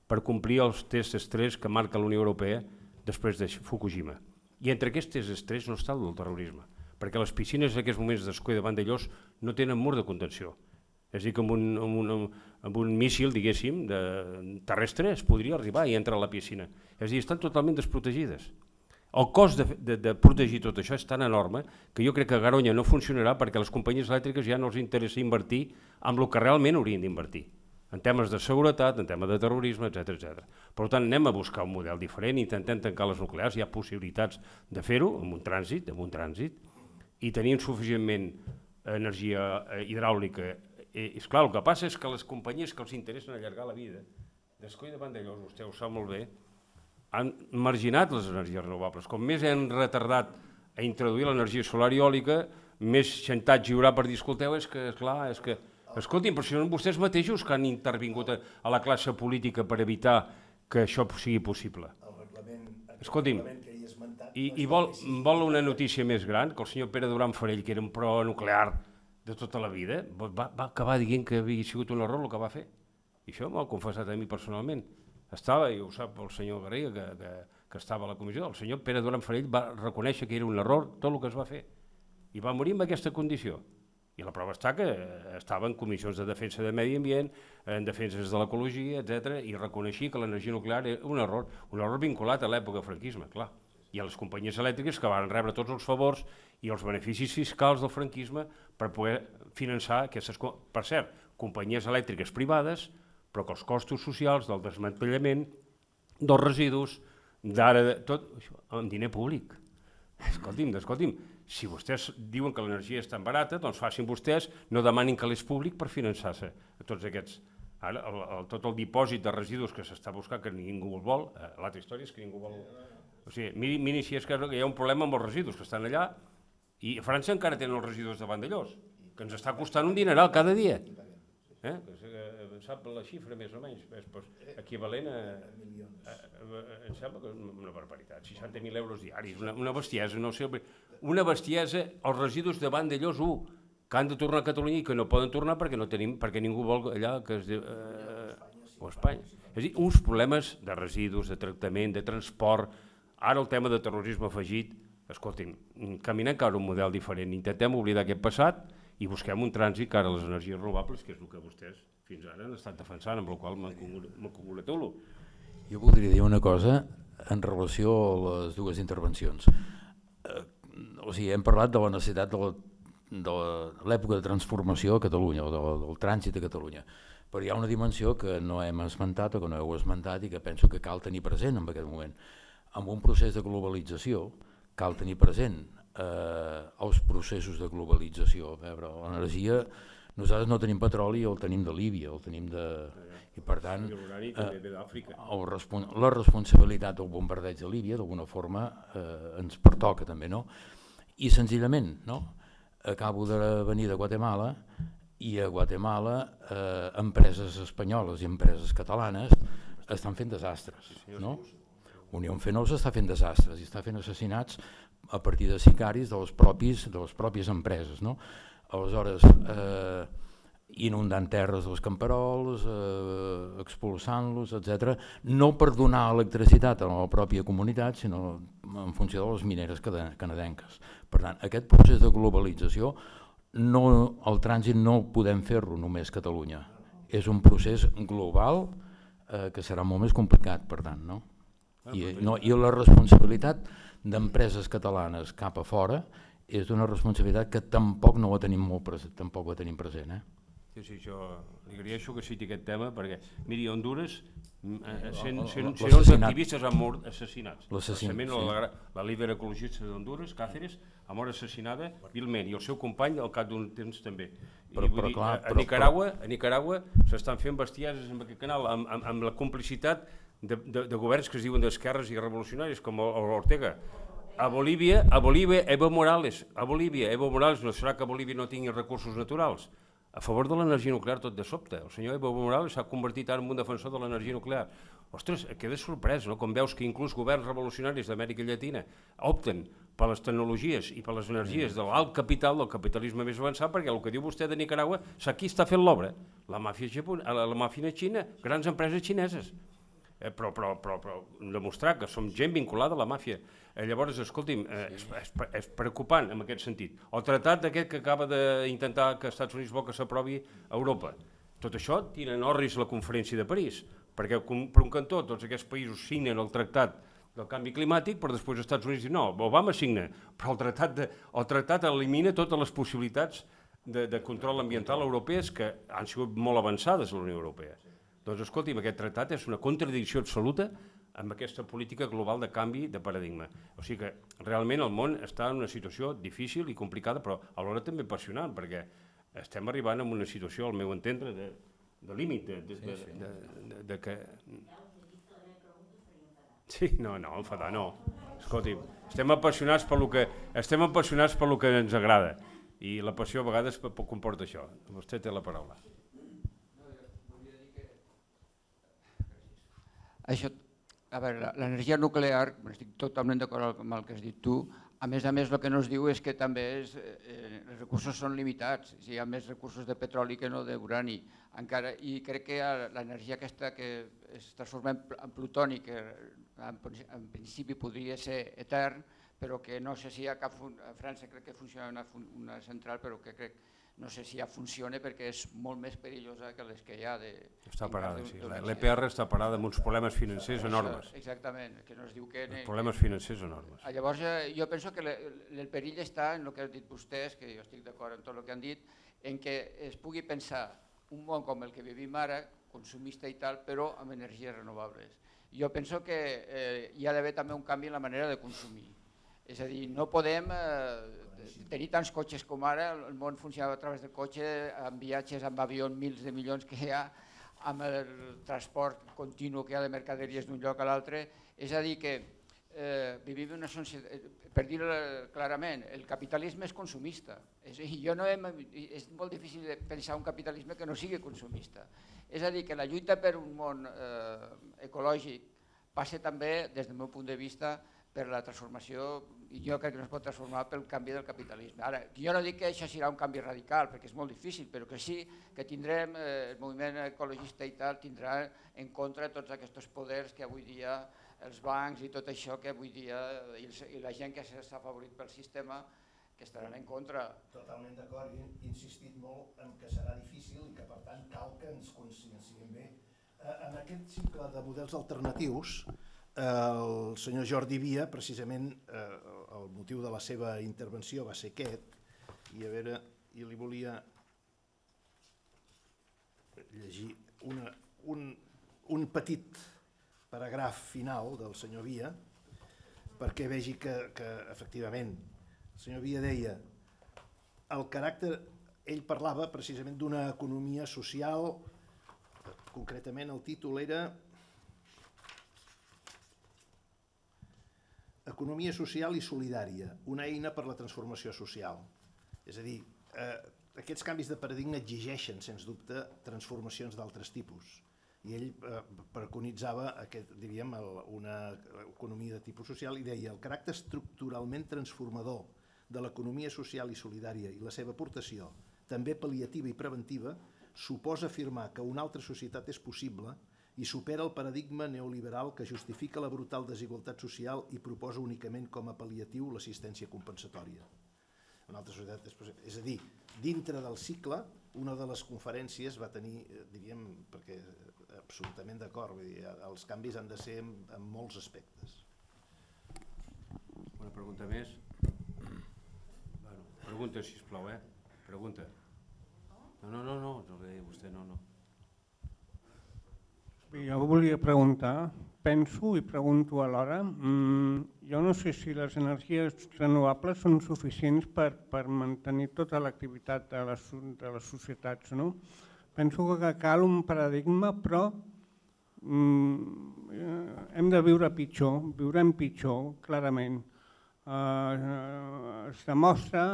A: per complir els tests d'estrès que marca la Unió Europea després de Fukushima. I entre aquests tests d'estrès no està el del terrorisme, perquè les piscines en aquests moments d'Ascó i de Vandellós no tenen mur de contenció. És a dir, que amb un míssil, diguéssim, terrestre es podria arribar i entrar a la piscina. És a dir, estan totalment desprotegides. El cost de protegir tot això és tan enorme que jo crec que a Garoña no funcionarà perquè les companyies elèctriques ja no els interessa invertir amb el que realment haurien d'invertir, en temes de seguretat, en temes de terrorisme, etc. Per tant, anem a buscar un model diferent, intentem tancar les nuclears, hi ha possibilitats de fer-ho amb un trànsit, i tenint suficientment energia hidràulica. És clar, el que passa és que les companyies que els interessen allargar la vida, d'Ascó i de Vandellós, vostè ho sap molt bé, han marginat les energies renovables. Com més han retardat a introduir l'energia solar i eòlica, més xantatge hi haurà per dir, escolteu, és que, escoltin, però si són vostès mateixos que han intervingut a la classe política per evitar que això sigui possible. Escolti'm, i vol una notícia més gran, que el senyor Pere Duran Farell, que era un pro-nuclear de tota la vida, va acabar dient que havia sigut un error el que va fer. I això m'ho ha confessat a mi personalment. Estava, i ho sap el senyor Garriga, que estava a la comissió, el senyor Pere Duran Farell va reconèixer que era un error tot el que es va fer. I va morir en aquesta condició. I la prova està que estava en comissions de defensa de medi ambient, en defenses de l'ecologia, etc., i reconeixia que l'energia nuclear era un error vinculat a l'època franquisme, clar. I a les companyies elèctriques que van rebre tots els favors i els beneficis fiscals del franquisme per poder finançar aquestes, per cert, companyies elèctriques privades, però que els costos socials del desmantellament, dels residus, d'ara, tot això, amb diner públic. Escolti'm, si vostès diuen que l'energia és tan barata, doncs facin vostès, no demanin que l'és públic per finançar-se tots aquests. Ara, tot el dipòsit de residus que s'està buscant, que ningú el vol, l'altra història és que ningú vol... O sigui, miri si és que hi ha un problema amb els residus que estan allà, i a França encara tenen els residus de Vandellós, que ens està costant un dineral cada dia. Sap la xifra més o menys, equivalent a... Em sembla que és una barbaritat, 60.000 euros diaris, una bestiesa, no sé, una bestiesa, els residus de Vandellós 1, que han de tornar a Catalunya i que no poden tornar perquè no tenim, perquè ningú vol allà que es diu... o a Espanya. És a dir, uns problemes de residus, de tractament, de transport, ara el tema de terrorisme afegit, escolti'm, caminem cap a un model diferent, intentem oblidar aquest passat i busquem un trànsit cara a les energies renovables, que és el que vostès fins ara han estat defensant, amb la qual m'ho congratulo.
C: Jo voldria dir una cosa en relació a les dues intervencions. O sigui, hem parlat de la necessitat de l'època de transformació a Catalunya, o del trànsit a Catalunya, però hi ha una dimensió que no hem esmentat o que no heu esmentat i que penso que cal tenir present en aquest moment. En un procés de globalització cal tenir present els processos de globalització. A veure, l'energia, nosaltres no tenim petroli, el tenim de Líbia, el tenim de... I per tant, la responsabilitat del bombardeig de Líbia d'alguna forma ens pertoca també, no? I senzillament, no? Acabo de venir de Guatemala i a Guatemala empreses espanyoles i empreses catalanes estan fent desastres, no? Unión Fenosa està fent desastres i està fent assassinats a partir de sicaris de les pròpies empreses, no? Aleshores, inundant terres dels camperols, expulsant-los, etc. No per donar electricitat a la pròpia comunitat, sinó en funció de les mineres canadenques. Per tant, aquest procés de globalització, el trànsit no podem fer-lo només Catalunya. És un procés global que serà molt més complicat, per tant, no? I la responsabilitat d'empreses catalanes cap a fora és una responsabilitat que tampoc no la tenim molt present, tampoc la tenim present.
A: Sí, jo li agraeixo que citi aquest tema, perquè, miri, a Hondures, 111 activistes han mort assassinats. La líder ecologista d'Hondures, Cáceres, ha mort assassinada vilment, i el seu company al cap d'un temps també. A Nicaragua s'estan fent bestiases en aquest canal, amb la complicitat de governs que es diuen d'esquerres i revolucionaris, com Ortega. A Bolívia, Evo Morales, no serà que Bolívia no tingui recursos naturals? A favor de l'energia nuclear tot de sobte. El senyor Evo Morales s'ha convertit ara en un defensor de l'energia nuclear. Ostres, queda sorprès, no? Com veus que inclús governs revolucionaris d'Amèrica Llatina opten per les tecnologies i per les energies de l'alt capital, del capitalisme més avançat, perquè el que diu vostè de Nicaragua, qui està fent l'obra? La màfia xina, grans empreses xineses. Però demostrar que som gent vinculada a la màfia. Llavors, escolti'm, és preocupant en aquest sentit. El tractat aquest que acaba d'intentar que els Estats Units vol que s'aprovi a Europa. Tot això tira en orris la conferència de París, perquè per un cantó tots aquests països signen el tractat del canvi climàtic, però després els Estats Units diuen no, Obama signa, però el tractat elimina totes les possibilitats de control ambiental europees que han sigut molt avançades a la Unió Europea. Doncs escolti'm, aquest tractat és una contradicció absoluta amb aquesta política global de canvi de paradigma. O sigui que realment el món està en una situació difícil i complicada, però alhora també apassionant, perquè estem arribant a una situació, al meu entendre, de límit, de que... Sí, no, enfadar no. Escolti'm, estem apassionats per lo que ens agrada, i la passió a vegades comporta això. Vostè té la paraula.
F: Això, a veure, l'energia nuclear, estic totalment d'acord amb el que has dit tu, a més, el que no es diu és que també els recursos són limitats, hi ha més recursos de petroli que no d'urani, encara, i crec que l'energia aquesta que es transforma en plutoni, que en principi podria ser etern, però que no sé si hi ha cap... A França crec que funciona una central, però que crec... No sé si ja funciona perquè és molt més perillosa que les que hi ha de...
A: Està parada, sí. L'EPR està parada amb uns problemes financers enormes.
F: Exactament, que no es diu que...
A: Problemes financers enormes.
F: Llavors jo penso que el perill està en el que han dit vostès, que jo estic d'acord amb tot el que han dit, en què es pugui pensar un món com el que vivim ara, consumista i tal, però amb energies renovables. Jo penso que hi ha d'haver també un canvi en la manera de consumir. És a dir, no podem tenir tants cotxes com ara, el món funcionava a través del cotxe, amb viatges, amb avions, mils de milions que hi ha, amb el transport continu que hi ha de mercaderies d'un lloc a l'altre. És a dir, que vivim en una societat, per dir-ho clarament, el capitalisme és consumista. És molt difícil de pensar un capitalisme que no sigui consumista. És a dir, que la lluita per un món ecològic passa també, des del meu punt de vista, per la transformació i jo crec que no es pot transformar pel canvi del capitalisme. Ara, jo no dic que això serà un canvi radical, perquè és molt difícil, però que sí que tindrem, el moviment ecologista i tal, tindrà en contra tots aquests poders que avui dia, els bancs i tot això que avui dia, i la gent que s'ha afavorit pel sistema, que estaran en contra.
B: Totalment d'acord, i he insistit molt en que serà difícil i que per tant cal que ens conscienciem bé. En aquest cicle de models alternatius, el senyor Jordi Via, precisament el motiu de la seva intervenció va ser aquest, i a veure, i li volia llegir un petit paràgraf final del senyor Via, perquè vegi que efectivament, el senyor Via deia, el caràcter, ell parlava precisament d'una economia social, concretament el títol era Economia social i solidària, una eina per la transformació social. És a dir, aquests canvis de paradigma exigeixen, sens dubte, transformacions d'altres tipus. I ell preconitzava diríem, una economia de tipus social i deia el caràcter estructuralment transformador de l'economia social i solidària i la seva aportació, també pal·liativa i preventiva, suposa afirmar que una altra societat és possible i supera el paradigma neoliberal que justifica la brutal desigualtat social i proposa únicament com a pal·liatiu l'assistència compensatòria. Una altra societat és possible. És a dir, dintre del cicle, una de les conferències va tenir, diríem, perquè absolutament d'acord, els canvis han de ser en molts aspectes.
A: Una pregunta més? Pregunta, sisplau, Pregunta. No, vostè no.
D: Jo volia preguntar, penso i pregunto alhora, jo no sé si les energies renovables són suficients per mantenir tota l'activitat de les societats, no? Penso que cal un paradigma, però hem de viure pitjor, viurem pitjor, clarament. Es demostra,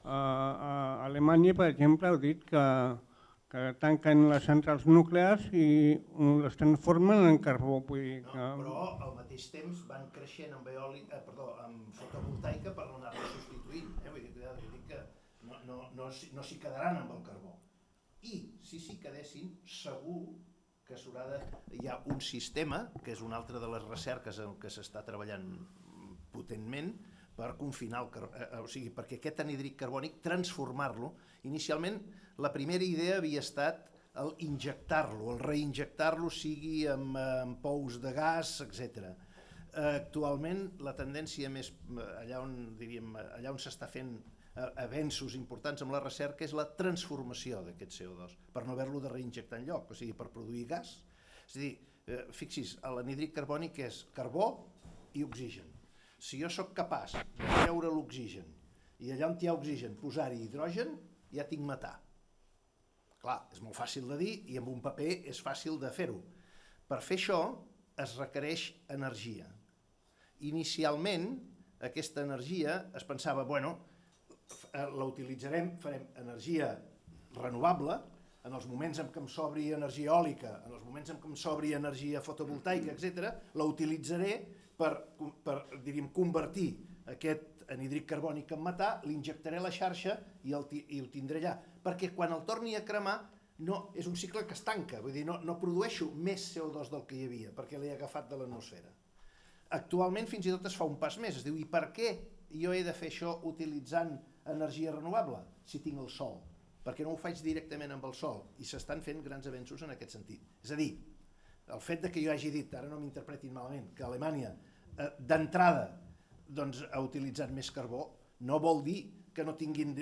D: Alemanya, per exemple, ha dit que tanquen les centrals nuclears i les transformen en carbó.
B: Però al mateix temps van creixent amb fotovoltaica per no anar-la substituint. Vull dir que no s'hi quedaran amb el carbó. I si s'hi quedessin, segur que hi ha un sistema, que és una altra de les recerques en què s'està treballant potentment, per confinar perquè aquest anhídrid carbònic, transformar-lo. Inicialment, la primera idea havia estat el injectar-lo, el reinjectar-lo, sigui amb pous de gas, etc. Actualment, la tendència més, allà on s'està fent avenços importants amb la recerca, és la transformació d'aquest CO2, per no haver-lo de reinjectar enlloc, o sigui, per produir gas. És a dir, fixi's, l'anhídrid carbònic és carbó i oxigen. Si jo sóc capaç de treure l'oxigen i allà on hi ha oxigen posar-hi hidrogen, ja tinc metà. Clar, és molt fàcil de dir i amb un paper és fàcil de fer-ho. Per fer això es requereix energia. Inicialment, aquesta energia es pensava, la utilitzarem, farem energia renovable, en els moments en què em sobri energia eòlica, en els moments en què em sobri energia fotovoltaica, etc., la utilitzaré per convertir aquest anhídrid carbònic en metà, l'injectaré a la xarxa i ho tindré allà. Perquè quan el torni a cremar, és un cicle que es tanca, vull dir, no produeixo més CO2 del que hi havia, perquè l'he agafat de l'atmosfera. Actualment fins i tot es fa un pas més, es diu, i per què jo he de fer això utilitzant energia renovable si tinc el sol? Perquè no ho faig directament amb el sol, i s'estan fent grans avenços en aquest sentit. És a dir, el fet que jo hagi dit, ara no m'interpretin malament, que Alemanya d'entrada ha utilitzat més carbó, no vol dir que no tinguin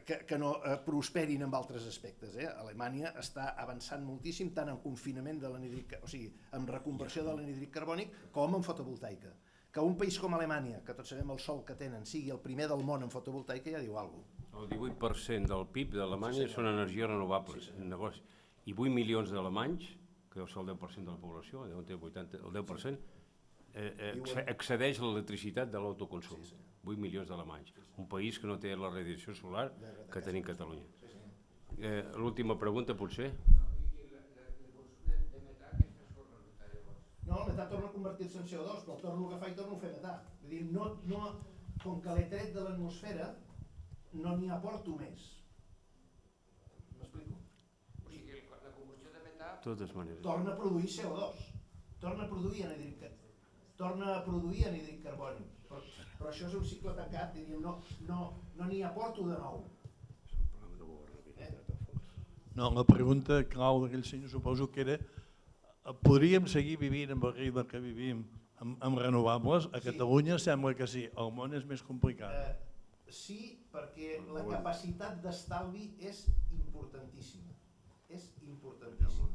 B: que no prosperin en altres aspectes. Alemanya està avançant moltíssim tant en confinament de l'anhídrid, o sigui, en reconversió de l'anhídrid carbònic com en fotovoltaica. Que un país com Alemanya, que tots sabem el sol que tenen, sigui el primer del món en fotovoltaica ja diu alguna cosa.
A: El 18% del PIB d'Alemanya són energies renovables, i 8 milions d'alemanys, que deu ser el 10% de la població, el 10%, accedeix a l'electricitat de l'autoconsum. 8 milions d'alemanys. Un país que no té la radiació solar que tenim Catalunya. L'última pregunta, potser?
B: No, el metà torna a convertir-se en CO2, però el torno a agafar i torno a fer metà. Vull dir, com que l'he tret de l'atmosfera, no n'hi aporto més. M'explico?
F: O sigui, la combustió de metà...
A: De totes maneres.
B: Torna a produir CO2, torna a produir anhídrid carboni. Però això és un cicle tancat, diríem, no n'hi aporto de nou.
G: No, la pregunta clau d'aquell senyor suposo que era podríem seguir vivint amb el ritme que vivim amb renovables? A Catalunya sembla que sí, al món és més complicat.
B: Sí, perquè la capacitat d'estalvi és importantíssima. És importantíssima.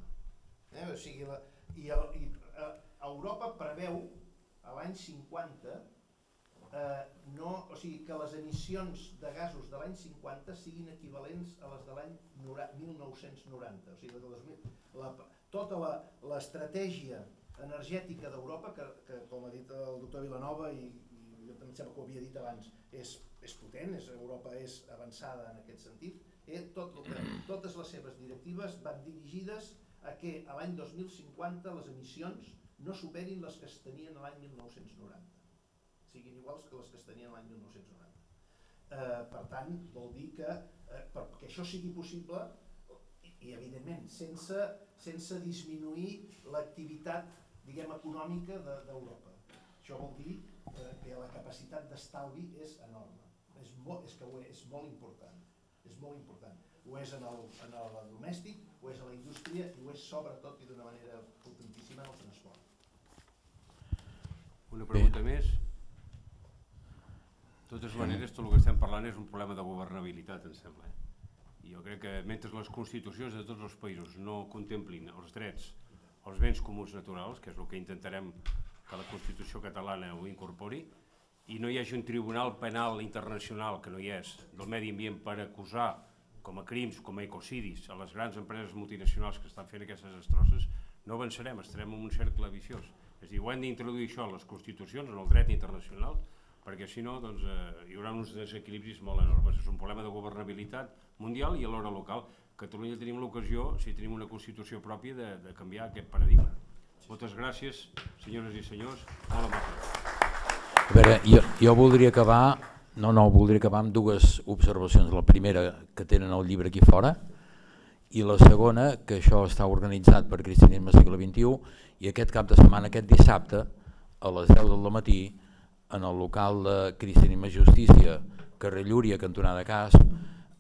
B: O sigui, Europa preveu a l'any 50 que les emissions de gasos de l'any 50 siguin equivalents a les de l'any 1990. O sigui, tota l'estratègia energètica d'Europa, que com ha dit el doctor Vilanova, i jo també em sembla que ho havia dit abans, és potent, Europa és avançada en aquest sentit, totes les seves directives van dirigides a que a l'any 2050 les emissions no superin les que es tenien a l'any 1990. Siguin iguals que les que es tenien l'any 1990. Per tant, vol dir que perquè això sigui possible, i evidentment sense disminuir l'activitat, diguem, econòmica d'Europa. Això vol dir que la capacitat d'estalvi és enorme. És molt important. És molt important. Ho és en el domèstic, ho és a la indústria i ho és sobretot i d'una manera potentíssima en el transport.
A: Una pregunta més? De totes maneres, tot el que estem parlant és un problema de governabilitat, em sembla. I jo crec que mentre les constitucions de tots els països no contemplin els drets, els béns comuns naturals, que és el que intentarem que la Constitució catalana ho incorpori, i no hi hagi un tribunal penal internacional, que no hi és, del medi ambient per acusar com a crims, com a ecocidis, a les grans empreses multinacionals que estan fent aquestes destrosses, no avançarem, estarem en un cercle viciós. És a dir, ho hem d'introduir això a les constitucions, en el dret internacional, perquè si no hi haurà uns desequilibris molt enormes. És un problema de governabilitat mundial i alhora local. A Catalunya tenim l'ocasió, si tenim una Constitució pròpia, de canviar aquest paradigma. Moltes gràcies, senyores i senyors. Molt amable.
C: A veure, jo voldria acabar, voldria acabar amb dues observacions. La primera, que tenen el llibre aquí fora, i la segona, que això està organitzat per Cristianisme Segle XXI, i aquest cap de setmana, aquest dissabte, a les 10 del matí, en el local de Cristianisme Justícia, carrer Llúria, cantonada Casp,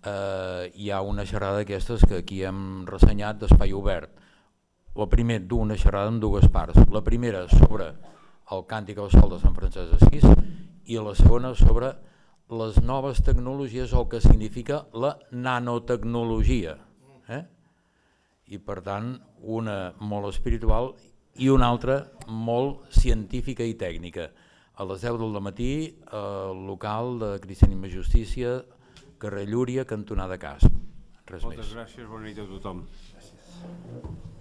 C: hi ha una xerrada d'aquestes que aquí hem ressenyat d'espai obert. La primera, una xerrada en dues parts. La primera sobre el càntic al sol de Sant Francesc d'Assís i la segona sobre les noves tecnologies o el que significa la nanotecnologia. I per tant, una molt espiritual i una altra molt científica i tècnica. A les 10 del matí, al local de Cristianisme Justícia, carrer Llúria, cantonada Casp. Res més.
A: Moltes gràcies, bona nit a tothom. Gràcies.